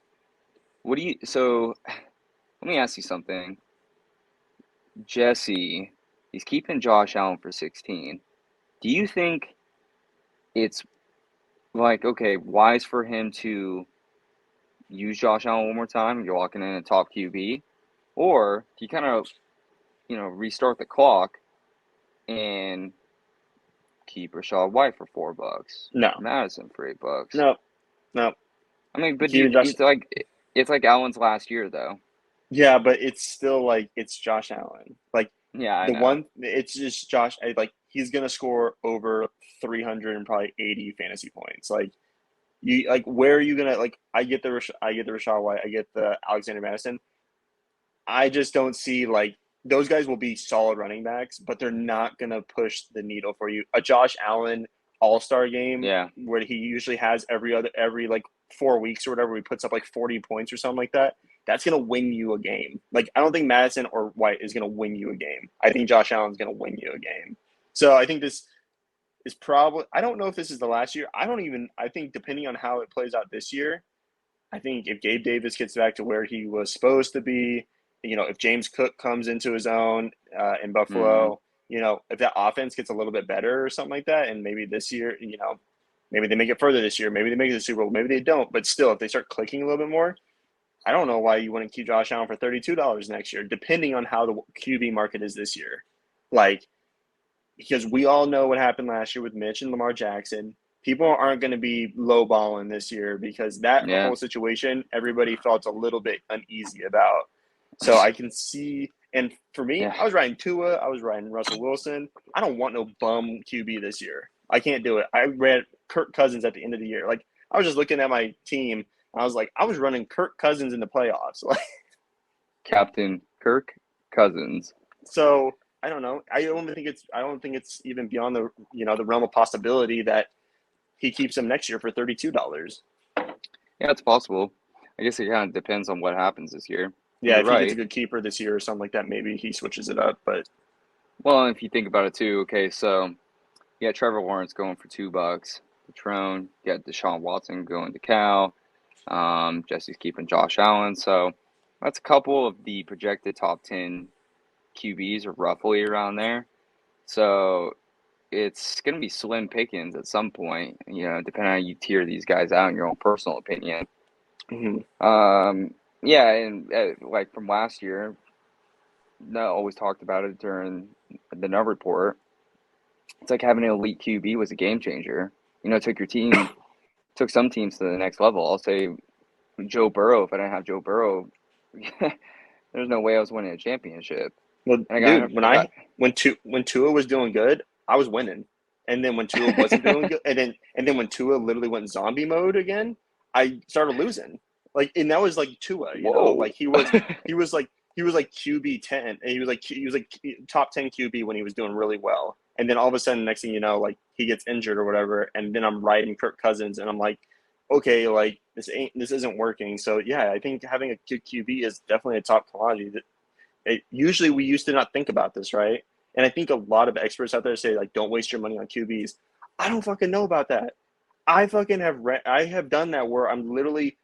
what do you? So let me ask you something. Jesse, he's keeping Josh Allen for 16. Do you think it's like okay, wise for him to use Josh Allen one more time? You're locking in a top QB, or do you kind of restart the clock and keep Rashad White for $4, No, Madison for $8? no, no. I mean, but Keeping Josh. it's like Allen's last year though. Yeah, but it's still like it's Josh Allen. Like Yeah, I the know. one, it's just Josh. Like he's gonna score over 300 and probably 80 fantasy points. Like you, like where are you gonna like? I get the Rashad White, I get the Alexander Madison. I just don't see like those guys will be solid running backs, but they're not gonna push the needle for you. A Josh Allen All Star game Yeah, where he usually has every like 4 weeks or whatever, he puts up like 40 points or something like that. That's gonna win you a game. Like I don't think Madison or White is gonna win you a game. I think Josh Allen's gonna win you a game. So I think this is probably. I don't know if this is the last year. I don't even. I think depending on how it plays out this year, I think if Gabe Davis gets back to where he was supposed to be, if James Cook comes into his own in mm, Buffalo, if that offense gets a little bit better or something like that, and maybe this year, maybe they make it further this year, maybe they make it to the Super Bowl, maybe they don't, but still, if they start clicking a little bit more, I don't know why you wouldn't keep Josh Allen for $32 next year, depending on how the QB market is this year. Like, because we all know what happened last year with Mitch and Lamar Jackson. People aren't going to be lowballing this year because that yeah, whole situation, everybody felt a little bit uneasy about. So I can see, and for me, yeah. I was riding Tua, I was riding Russell Wilson. I don't want no bum QB this year. I can't do it. I read Kirk Cousins at the end of the year. Like I was just looking at my team. I was like, I was running Kirk Cousins in the playoffs. Like Captain Kirk Cousins. so, I don't know. I don't think it's even beyond the the realm of possibility that he keeps him next year for $32. Yeah, it's possible. I guess it kind of depends on what happens this year. Yeah, You're if he gets a right. good keeper this year or something like that, maybe he switches it up. But Well, if you think about it too, okay, so you got Trevor Lawrence going for $2, Patron, you got Deshaun Watson going to Cal. Jesse's keeping Josh Allen. So that's a couple of the projected top 10 QBs are roughly around there. So it's going to be slim pickings at some point, depending on how you tier these guys out in your own personal opinion. mhm. Um, yeah, and like from last year, no, always talked about it during the Nub report. It's like having an elite QB was a game changer. It took some teams to the next level. I'll say Joe Burrow. If I didn't have Joe Burrow, there's no way I was winning a championship. Well, And dude, I got when Tua was doing good, I was winning. And then when Tua wasn't doing good, and then when Tua literally went zombie mode again, I started losing. Like, and that was like Tua, whoa. like he was like QB 10, and he was like top 10 QB when he was doing really well. And then all of a sudden, next thing you know, like he gets injured or whatever, and then I'm riding Kirk Cousins, and I'm like, okay, like this isn't working. So yeah, I think having a good QB is definitely a top commodity. Usually we used to not think about this, right? And I think a lot of experts out there say like, don't waste your money on QBs. I don't fucking know about that. I have done that where I'm literally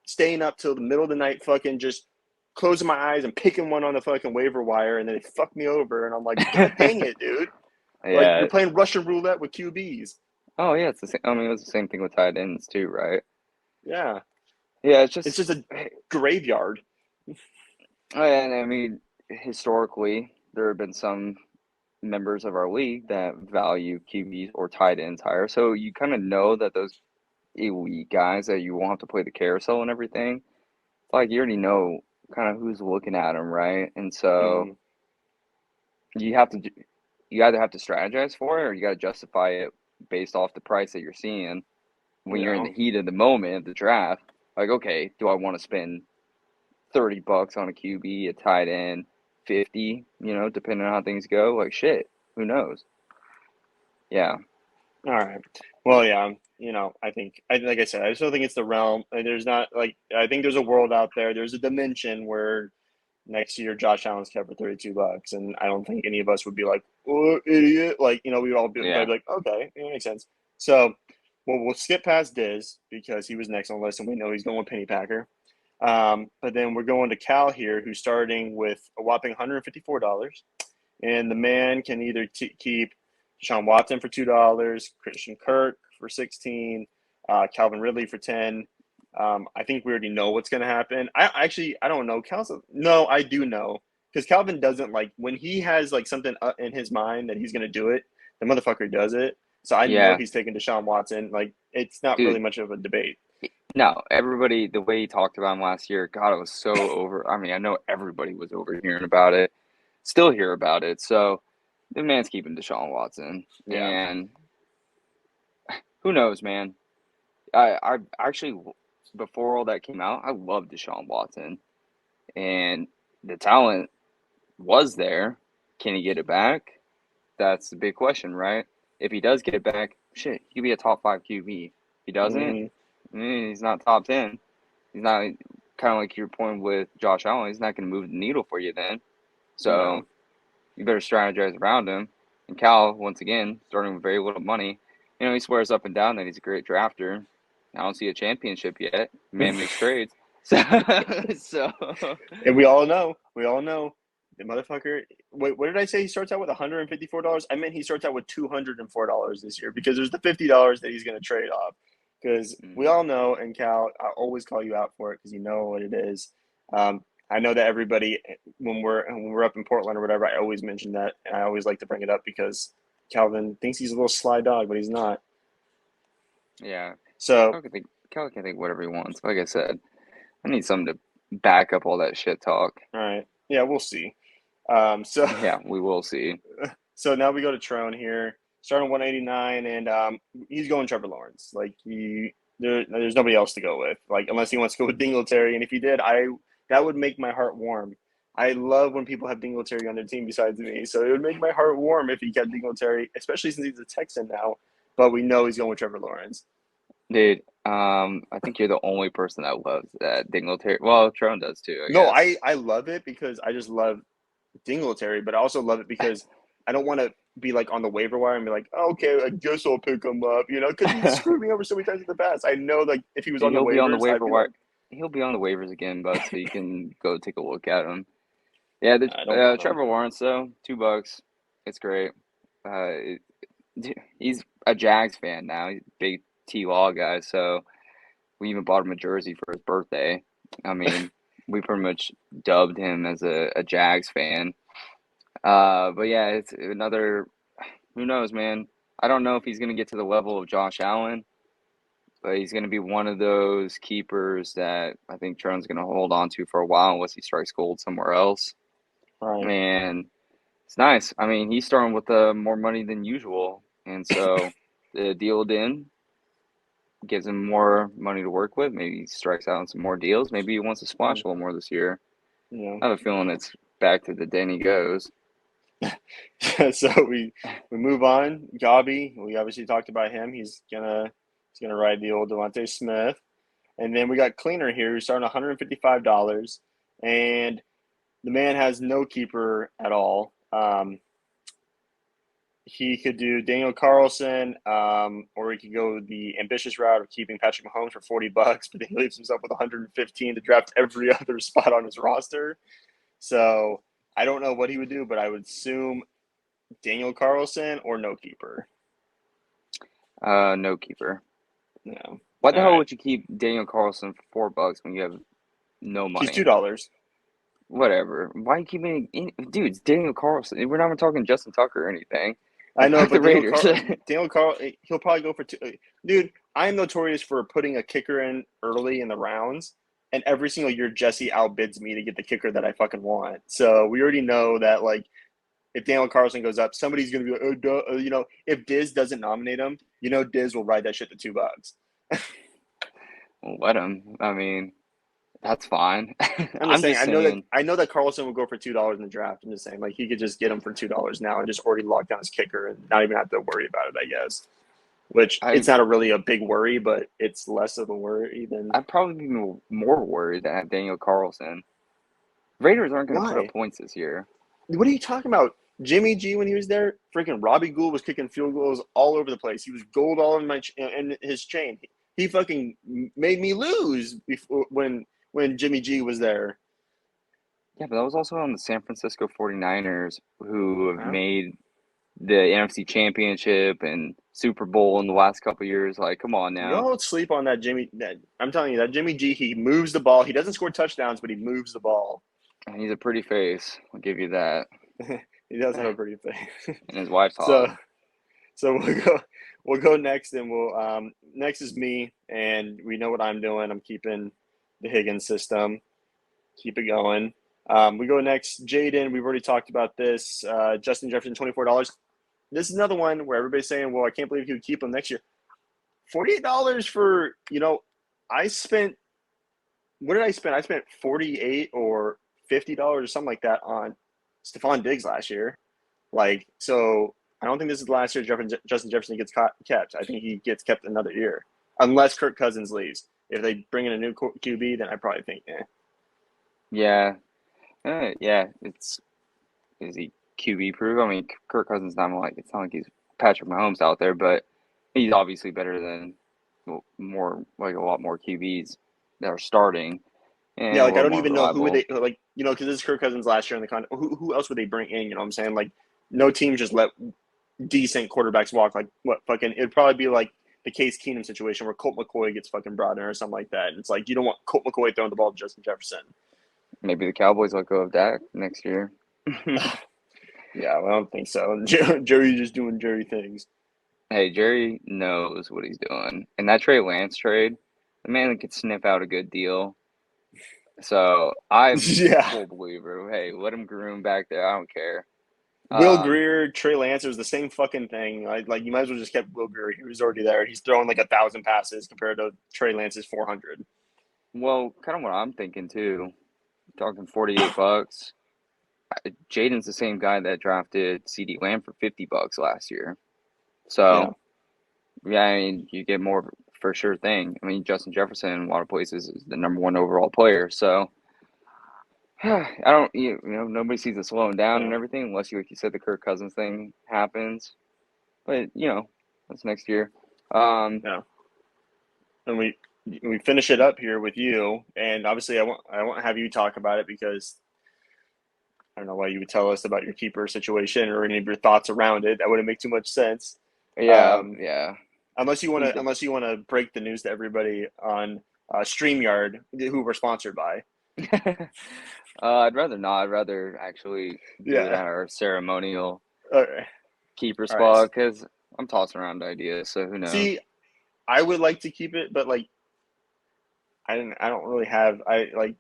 staying up till the middle of the night, fucking just closing my eyes and picking one on the fucking waiver wire, and then they fuck me over, and I'm like, God dang it, dude! Like Yeah. you're playing Russian roulette with QBs. Oh yeah, it's the same. I mean, it was the same thing with tight ends too, right? Yeah, Yeah, it's it's just, just a graveyard. and I mean, historically, there have been some members of our league that value QBs or tight ends higher. So you kind of know that those elite guys that you won't have to play the carousel and everything, like you already know kind of who's looking at them, right? And so Mm-hmm. you have to, you either have to strategize for it or you got to justify it based off the price that you're seeing when You you're in know, the heat of the moment of the draft. Like, okay, do I want to spend $30 on a QB, a tight end, 50, depending on how things go? Like, shit, who knows? Yeah. All right. Well, yeah. I think, like I said, I just don't think it's the realm. There's not like I think there's a world out there. There's a dimension where next year Josh Allen's kept for $32, and I don't think any of us would be like, "Oh, idiot!" Like we'd all be Yeah. like, "Okay, it makes sense." So, well, we'll skip past Diz because he was next on the list, and we know he's going with Penny Packer. But then we're going to Cal here, who's starting with a whopping $154, and the man can either keep Deshaun Watson for $2, Christian Kirk for 16, Calvin Ridley for 10. I think we already know what's going to happen. I don't know. No, I do know because Calvin doesn't like when he has like something in his mind that he's going to do it. The motherfucker does it. So I know Yeah. he's taking Deshaun Watson. Like it's not really Dude, much of a debate. no, everybody, the way he talked about him last year, God, it was so over. I mean, I know everybody was overhearing about it, still hear about it. So the man's keeping Deshaun Watson. Yeah. And who knows, man? I actually, before all that came out, I loved Deshaun Watson. And the talent was there. Can he get it back? That's the big question, right? If he does get it back, shit, he could be a top five QB. If he doesn't, Hmm. he's not top 10. He's not kind of like your point with Josh Allen. He's not going to move the needle for you then. So No. you better strategize around him. And Cal, once again, starting with very little money, he swears up and down that he's a great drafter. I don't see a championship yet. The man makes trades. So, so And we all know the motherfucker. Wait, what did I say? He starts out with $154. I meant he starts out with $204 this year because there's the $50 that he's going to trade off. Because we mm, all know, and Cal, I always call you out for it because you know what it is. I know that everybody when we're up in Portland or whatever, I always mention that, and I always like to bring it up because Calvin thinks he's a little sly dog, but he's not. yeah, So, Cal can think whatever he wants. Like I said, I need something to back up all that shit talk. all right, yeah, we'll see. So Yeah, we will see. So now we go to Trone here, starting 189, and he's going Trevor Lawrence. Like there's nobody else to go with. Like unless he wants to go with Dingletary, and if he did, that would make my heart warm. I love when people have Dingletary on their team besides me, so it would make my heart warm if he kept Dingletary, especially since he's a Texan now. But we know he's going with Trevor Lawrence. Dude, I think you're the only person that loves that Dingletary. Well, Tron does too, I No, guess. I love it because I just love Dingletary, but I also love it because I don't want to be like on the waiver wire and be like, oh, okay, I guess I'll pick him up, because he's screwed me over so many times in the past. I know, like, if he was Dude, on the he'll be on the waivers, I'd waiver be wire. like, He'll be on the waivers again, bud, so you can go take a look at him. Yeah, the I don't want him. Trevor Lawrence though, $2. It's great. He's a Jags fan now. He's a big T Law guy, so we even bought him a jersey for his birthday. I mean, we pretty much dubbed him as a Jags fan. But yeah, it's another. Who knows, man? I don't know if he's gonna get to the level of Josh Allen, but he's gonna be one of those keepers that I think Trone's gonna hold on to for a while unless he strikes gold somewhere else. Right. And it's nice. I mean, he's starting with more money than usual, and so the deal in gives him more money to work with. Maybe he strikes out on some more deals. Maybe he wants to splash Mm, a little more this year. You know. I have a feeling it's back to the Danny goes. So we move on. Gabi, we obviously talked about him. He's gonna ride the old Devontae Smith. And then we got Cleaner here who's starting $155. And the man has no keeper at all. He could do Daniel Carlson, or he could go the ambitious route of keeping Patrick Mahomes for $40, but then he leaves himself with 115 to draft every other spot on his roster. So I don't know what he would do, but I would assume Daniel Carlson or no keeper. No keeper. No. Why the All hell right. would you keep Daniel Carlson for $4 when you have no He's money? $2. Whatever. Why are you keeping dude? It's Daniel Carlson. We're not even talking Justin Tucker or anything. I know, Fuck the but Raiders. Daniel Carl, he'll probably go for two. Dude, I am notorious for putting a kicker in early in the rounds, and every single year Jesse outbids me to get the kicker that I fucking want. So we already know that, like, if Daniel Carlson goes up, somebody's gonna be like, oh, duh, if Diz doesn't nominate him, Diz will ride that shit to $2. Well, let him. I mean, that's fine. I'm just I'm saying, just saying. I know that Carlson will go for $2 in the draft. I'm just saying, like, he could just get him for $2 now and just already lock down his kicker and not even have to worry about it, I guess. which I it's not a really a big worry, but it's less of a worry than I'd probably be more worried to have Daniel Carlson. Raiders aren't going to put up why. points this year. What are you talking about? Jimmy G when he was there, freaking Robbie Gould was kicking field goals all over the place. He was gold all in in his chain. He fucking made me lose before when Jimmy G was there. Yeah, but that was also on the San Francisco 49ers, who have Huh? made the NFC Championship and Super Bowl in the last couple of years. Like, come on now. Don't sleep on that Jimmy. I'm telling you, that Jimmy G, he moves the ball. He doesn't score touchdowns, but he moves the ball. And he's a pretty face. I'll give you that. He does have a pretty face. And his wife's So hot. so we'll go next, and we'll next is me, and we know what I'm doing. I'm keeping the Higgins system. Keep it going. We go next, Jaden. We've already talked about this. Justin Jefferson, $24. This is another one where everybody's saying, "Well, I can't believe he would keep him next year." $48 for I spent. What did I spend? I spent 48 or $50 or something like that on Stephon Diggs last year. Like, so I don't think this is the last year Justin Jefferson gets kept. I think he gets kept another year, unless Kirk Cousins leaves. If they bring in a new QB, then I probably think, Yeah. Yeah. Is he QB proof? I mean, Kirk Cousins not like it's not like he's Patrick Mahomes out there, but he's obviously better than more like a lot more QBs that are starting and yeah. a Like, I little don't more even know who would reliable. they like. Because this is Kirk Cousins last year in the who else would they bring in? You know what I'm saying? Like, no team just let decent quarterbacks walk. Like, what fucking? It'd probably be like the Case Keenum situation where Colt McCoy gets fucking brought in or something like that. And it's like you don't want Colt McCoy throwing the ball to Justin Jefferson. Maybe the Cowboys let go of Dak next year. Yeah, well, I don't think so. Jerry just doing Jerry things. Hey, Jerry knows what he's doing. And that Trey Lance trade, the man could sniff out a good deal. So I'm Yeah. full believer. Hey, let him groom back there. I don't care. Will Um, Greer, Trey Lance, it was the same fucking thing. Like you might as well just kept Will Greer. He was already there. He's throwing like 1,000 passes compared to Trey Lance's 400. well, kind of what I'm thinking too. Talking $48. Jaden's the same guy that drafted CD Lamb for $50 last year. Yeah. So yeah, I mean, you get more for sure thing. I mean, Justin Jefferson in a lot of places is the number one overall player. So I don't, nobody sees it slowing down and Yeah. everything unless you, like you said, the Kirk Cousins thing happens. But that's next year. Um, Yeah. And we finish it up here with you, and obviously I won't have you talk about it because I don't know why you would tell us about your keeper situation or any of your thoughts around it. That wouldn't make too much sense. yeah, Um, yeah. unless you want We to did. unless you want to break the news to everybody on StreamYard, who we're sponsored by. I'd rather not. I'd rather actually do it Yeah. at our ceremonial All right. keeper All right. spot because I'm tossing around ideas. So who knows? See, I would like to keep it, but like I don't really have. I like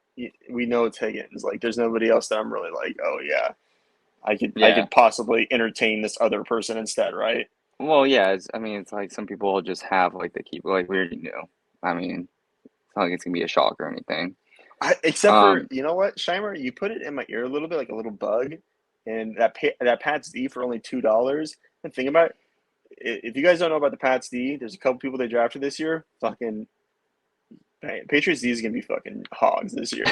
we know it's Higgins. Like, there's nobody else that I'm really like. Oh yeah, I Yeah. could possibly entertain this other person instead, right? Well, yeah. I mean, it's like some people just have like the keeper. Like we already knew. I mean, it's not like it's gonna be a shock or anything. Except for Um, what, Shimer, you put it in my ear a little bit, like a little bug, and that Pat's D for only $2. And think about it, if you guys don't know about the Pat's D, there's a couple people they drafted this year. Fucking Patriots D is gonna be fucking hogs this year.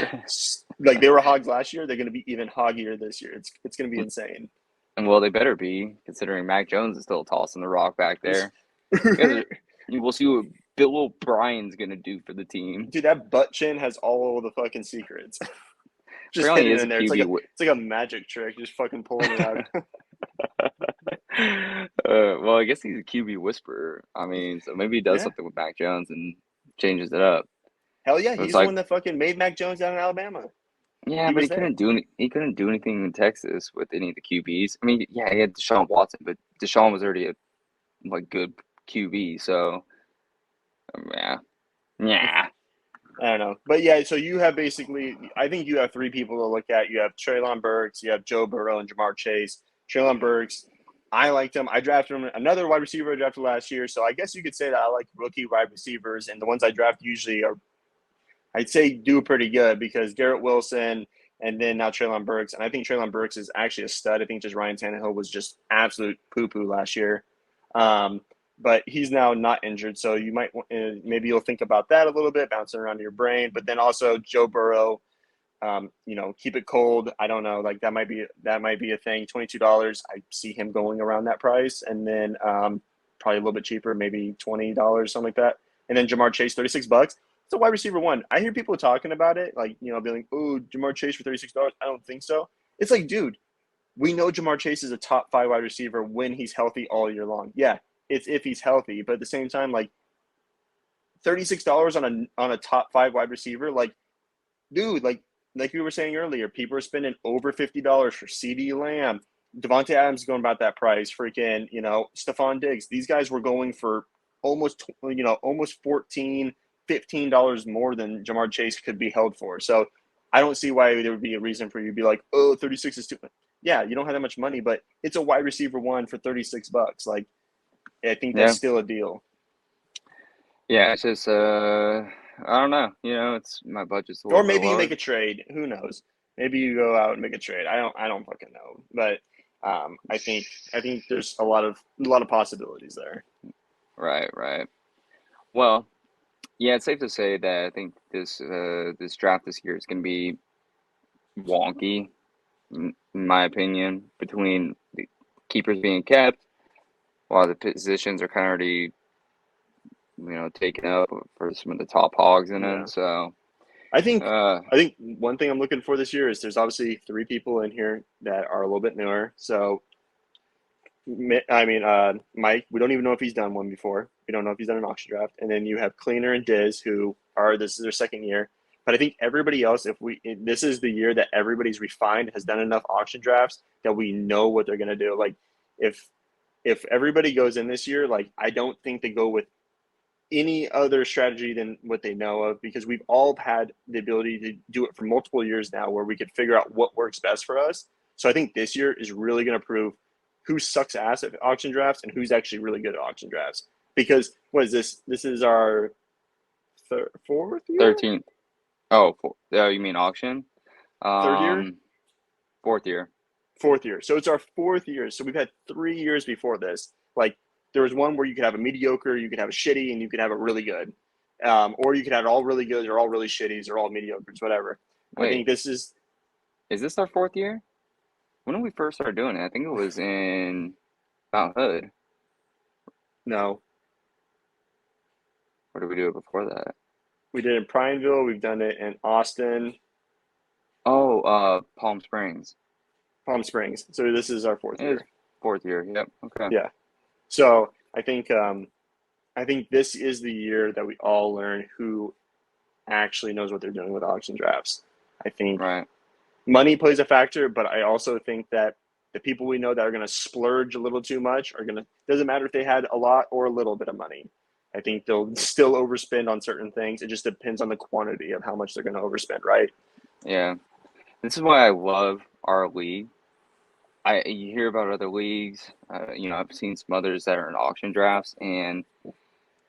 Like they were hogs last year, they're gonna be even hoggier this year. It's gonna be insane. and well, they better be considering Mac Jones is still tossing the rock back there. You guys we'll see what Bill O'Brien's gonna do for the team. Dude, that butt chin has all of the fucking secrets. Just Apparently, he hidden is a in there. It's like QB. a magic trick, just fucking pulling it out. Well, I guess he's a QB whisperer. I mean, so maybe he does Yeah. something with Mac Jones and changes it up. Hell yeah, But it's he's the like, one that fucking made Mac Jones down in Alabama. yeah, He but was there. he couldn't do anything in Texas with any of the QBs. I mean, yeah, he had Deshaun Watson, but Deshaun was already a like good QB. So yeah, yeah, I don't know. But yeah, so you have basically, I think you have three people to look at. You have Traylon Burks, you have Joe Burrow, and Jamar Chase. Traylon Burks, I liked him. I drafted him. Another wide receiver I drafted last year. So I guess you could say that I like rookie wide receivers. And the ones I draft usually are, I'd say, do pretty good because Garrett Wilson and then now Traylon Burks. And I think Traylon Burks is actually a stud. I think just Ryan Tannehill was just absolute poo poo last year. Um, but he's now not injured. So you might maybe you'll think about that a little bit, bouncing around in your brain. But then also Joe Burrow, keep it cold. I don't know, like that might be a thing. $22, I see him going around that price, and then probably a little bit cheaper, maybe $20, something like that. And then Jamar Chase, $36. It's a wide receiver one. I hear people talking about it, like being like, "Oh, Jamar Chase for $36." I don't think so. It's like, dude, we know Jamar Chase is a top 5 wide receiver when he's healthy all year long. Yeah, it's if he's healthy, but at the same time, like $36 on a top 5 wide receiver, like, dude, like we were saying earlier, people are spending over $50 for CeeDee Lamb. Devontae Adams is going about that price. Freaking, Stephon Diggs. These guys were going for almost 14, $15 more than Jamar Chase could be held for. So I don't see why there would be a reason for you to be like, oh, 36 is too much. Yeah, you don't have that much money, but it's a wide receiver one for $36. Like, I think that's Yeah. still a deal. Yeah, it's just I don't know. It's my budget's a Or little bit maybe you lower. make a trade. Who knows? Maybe you go out and make a trade. I don't fucking know. But I think there's a lot of possibilities there. Right, right. Well, yeah, it's safe to say that I think this draft this year is going to be wonky, in my opinion, between the keepers being kept while the positions are kind of already taken up for some of the top hogs in it. Yeah. So, I think uh, I think one thing I'm looking for this year is there's obviously 3 people in here that are a little bit newer. So I mean, Mike, we don't even know if he's done one before. We don't know if he's done an auction draft. And then you have Cleaner and Diz, who this is their second year. But I think everybody else, this is the year that everybody's refined, has done enough auction drafts that we know what they're gonna do. Like, if everybody goes in this year, like, I don't think they go with any other strategy than what they know of, because we've all had the ability to do it for multiple years now, where we could figure out what works best for us. So I think this year is really going to prove who sucks ass at auction drafts and who's actually really good at auction drafts. Because what is this? This is our fourth year, 13th. Oh, you mean auction? third year, Um, fourth year. fourth year. So it's our 4th year. So we've had 3 years before this. Like, there was one where you could have a mediocre, you could have a shitty, and you could have a really good. Or you could have all really good or all really shitties or all mediocres, whatever. I think Wait, this is is this our fourth year? When did we first start doing it? I think it was in Mount Hood. no. Or did we do it before that? We did it in Prineville. We've done it in Austin, Oh, Palm Springs. Palm Springs. So this is our fourth It is year. fourth year. Yep. Okay. Yeah. So I think this is the year that we all learn who actually knows what they're doing with auction drafts. I think Right. money plays a factor, but I also think that the people we know that are going to splurge a little too much are going to, doesn't matter if they had a lot or a little bit of money. I think they'll still overspend on certain things. It just depends on the quantity of how much they're going to overspend, right? Yeah. This is why I love our league. You hear about other leagues. I've seen some others that are in auction drafts, and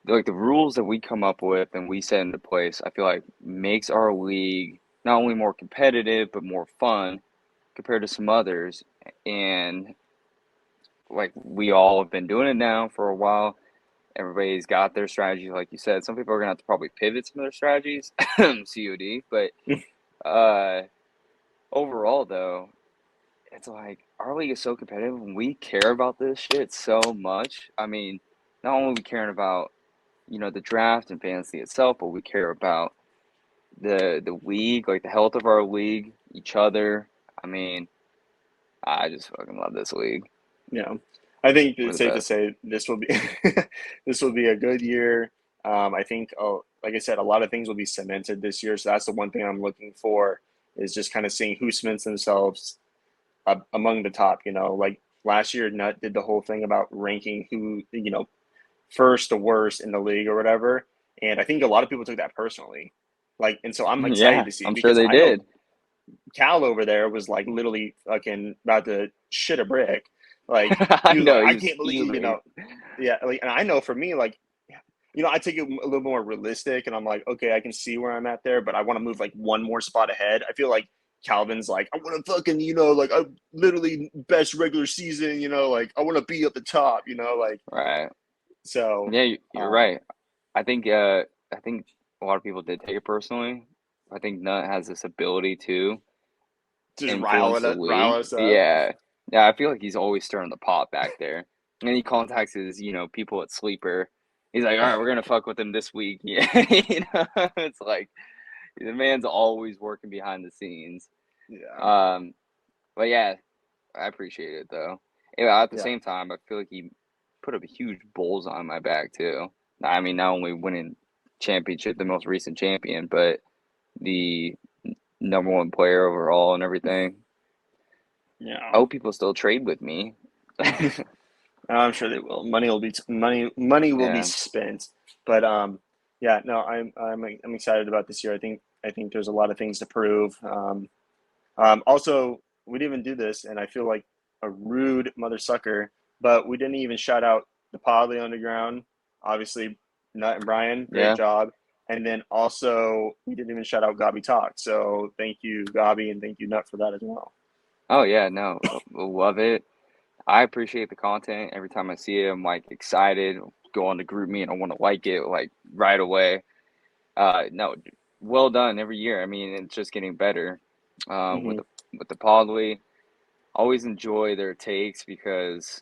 like the rules that we come up with and we set into place, I feel like makes our league not only more competitive but more fun compared to some others. And like we all have been doing it now for a while. Everybody's got their strategies, like you said. Some people are gonna have to probably pivot some of their strategies, COD. But uh, overall, though, it's like our league is so competitive and we care about this shit so much. I mean, not only are we caring about the draft and fantasy itself, but we care about the league, like the health of our league, each other. I mean, I just fucking love this league. Yeah, I think We're it's the safe to best. say this will be this will be a good year. I think, like I said, a lot of things will be cemented this year. So that's the one thing I'm looking for, is just kind of seeing who cements themselves among the top. Like last year, Nut did the whole thing about ranking who, first to worst in the league or whatever. And I think a lot of people took that personally. Like, and so I'm excited Yeah, to see, I'm sure because they I know did. Cal over there was like literally fucking about to shit a brick. Like, I he was like, know he I was can't believe, fuming. yeah. Like, and I know for me, like, I take it a little more realistic, and I'm like, okay, I can see where I'm at there, but I want to move like one more spot ahead. I feel like Calvin's like, I want to fucking, like, I literally best regular season, like, I want to be at the top, like, Right. So, Yeah, you're um, right. I think a lot of people did take it personally. I think Nutt has this ability to just influence the rile league. us up. Yeah. Yeah, I feel like he's always stirring the pot back there. And he contacts his, people at Sleeper. He's like, all right, we're gonna fuck with him this week. Yeah. It's like the man's always working behind the scenes. Yeah, Um, but yeah, I appreciate it though. Yeah, at the yeah, same time, I feel like he put up a huge bullseye on my back too. I mean, not only winning championship, the most recent champion, but the number one player overall and everything. I yeah. hope people still trade with me. I'm sure they will. Money will be Yeah, spent. But yeah, no, I'm excited about this year. I think there's a lot of things to prove. Also, we didn't even do this, and I feel like a rude mother sucker, but we didn't even shout out the Podley Underground. Obviously, Nut and Brian, great yeah. job. And then also, we didn't even shout out Gobby Talk. So thank you, Gobby, and thank you, Nut, for that as well. Oh yeah, no, love it. I appreciate the content. Every time I see it, I'm like excited. Go on the group me and I want to like it like right away. No, well done every year. I mean, it's just getting better. Hmm. With the Podly, always enjoy their takes because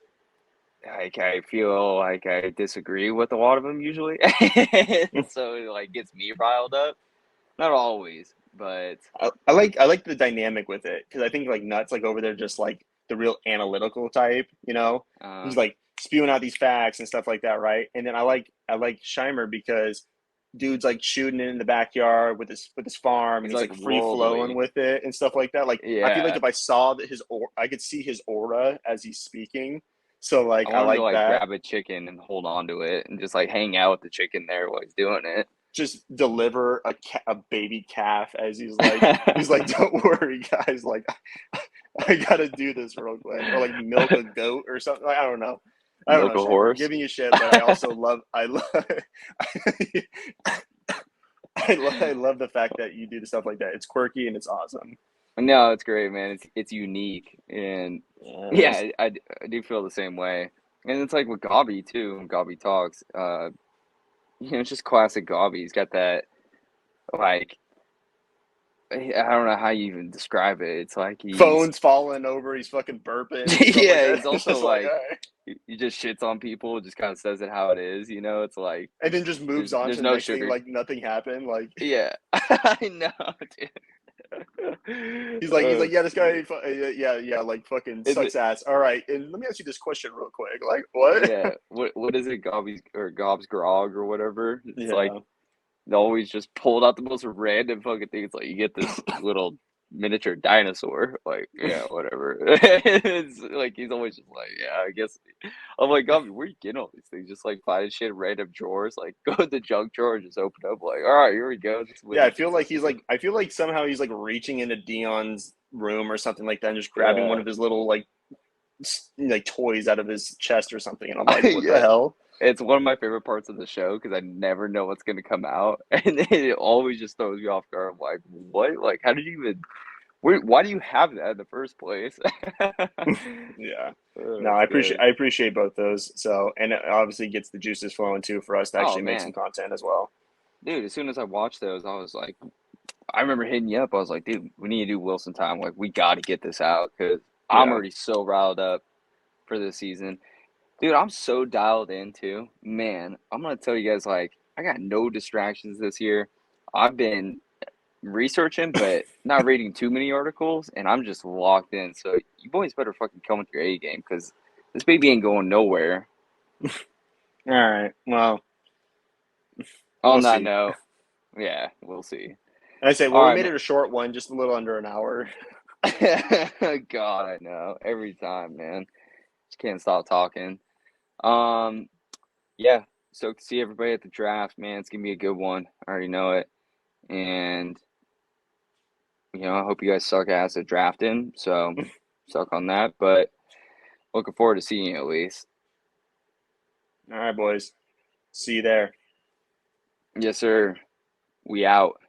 like I feel like I disagree with a lot of them usually, so it like gets me riled up. Not always, but I like the dynamic with it because I think like Nuts like over there just like the real analytical type, you know. uh, He's like spewing out these facts and stuff like that, right? And then I like Scheimer because dude's like shooting it in the backyard with his farm and he's he's like like free flowing worldly. with it and stuff like that. Like I feel like Yeah, if I saw that I could see his aura as he's speaking. So like I I want him to like like that. grab a chicken and hold on to it and just like hang out with the chicken there while he's doing it. Just deliver a baby calf as he's like don't worry guys like I gotta do this real quick, or like milk a goat or something. Like, I don't know. I don't know, Milk a Shamer. I'm horse. giving you shit, but I also I love the fact that you do the stuff like that. It's quirky and it's awesome. No, it's great, man. It's unique, and Yeah, it is. yeah, I do feel the same way. And it's like with Gobby too. When Gobby talks, it's just classic Gobby. He's got that like I don't know how you even describe it. It's like he's Phone's falling over. He's fucking burping and stuff like yeah, that. he's It's also just like, all like right. he just shits on people, just kind of says it how it is. It's like And then just moves on there's to the no next thing sugar. like nothing happened. Like Yeah, I know, dude. he's like, yeah, this Stupid. guy, yeah, like fucking Is it? sucks ass. All right, and let me ask you this question real quick. Like, what? Yeah. What is it? Gobby's or Gob's Grog or whatever. It's like Yeah. they always just pulled out the most random fucking things. Like you get this little miniature dinosaur. Like yeah, whatever. It's like he's always just like yeah. I guess I'm like Gobby, where you getting all these things? Just like finding shit in random drawers. Like go to the junk drawer and just open up. Like all right, here we go. This Yeah, miniature system. I feel like somehow he's like reaching into Dion's room or something like that and just grabbing one Yeah. of his little like toys out of his chest or something. And I'm like, what the Yeah. hell? It's one of my favorite parts of the show because I never know what's gonna come out, and it always just throws me off guard. I'm like, what? Like, how did you even? Why do you have that in the first place? Yeah. No, Oh, it's good. I appreciate both those. So, and it obviously gets the juices flowing too for us to Oh actually make some man, content as well. dude! As soon as I watched those, I was like, I remember hitting you up. I was like, dude, we need to do Wilson time. Like, we got to get this out because I'm Yeah. already so riled up for this season. Dude, I'm so dialed in too. Man, I'm gonna tell you guys like I got no distractions this year. I've been researching, but not reading too many articles, and I'm just locked in. So you boys better fucking come with your A game because this baby ain't going nowhere. All right. Well, we'll On that see. note, yeah, we'll see. I say, All well, we right, made man. it a short one, just a little under an hour. God, I know. Every time, man. Just can't stop talking. Um, yeah. So see everybody at the draft, man. It's gonna be a good one. I already know it. And I hope you guys suck ass at drafting. So suck on that. But looking forward to seeing you at least. All right, boys. See you there. Yes, sir. We out.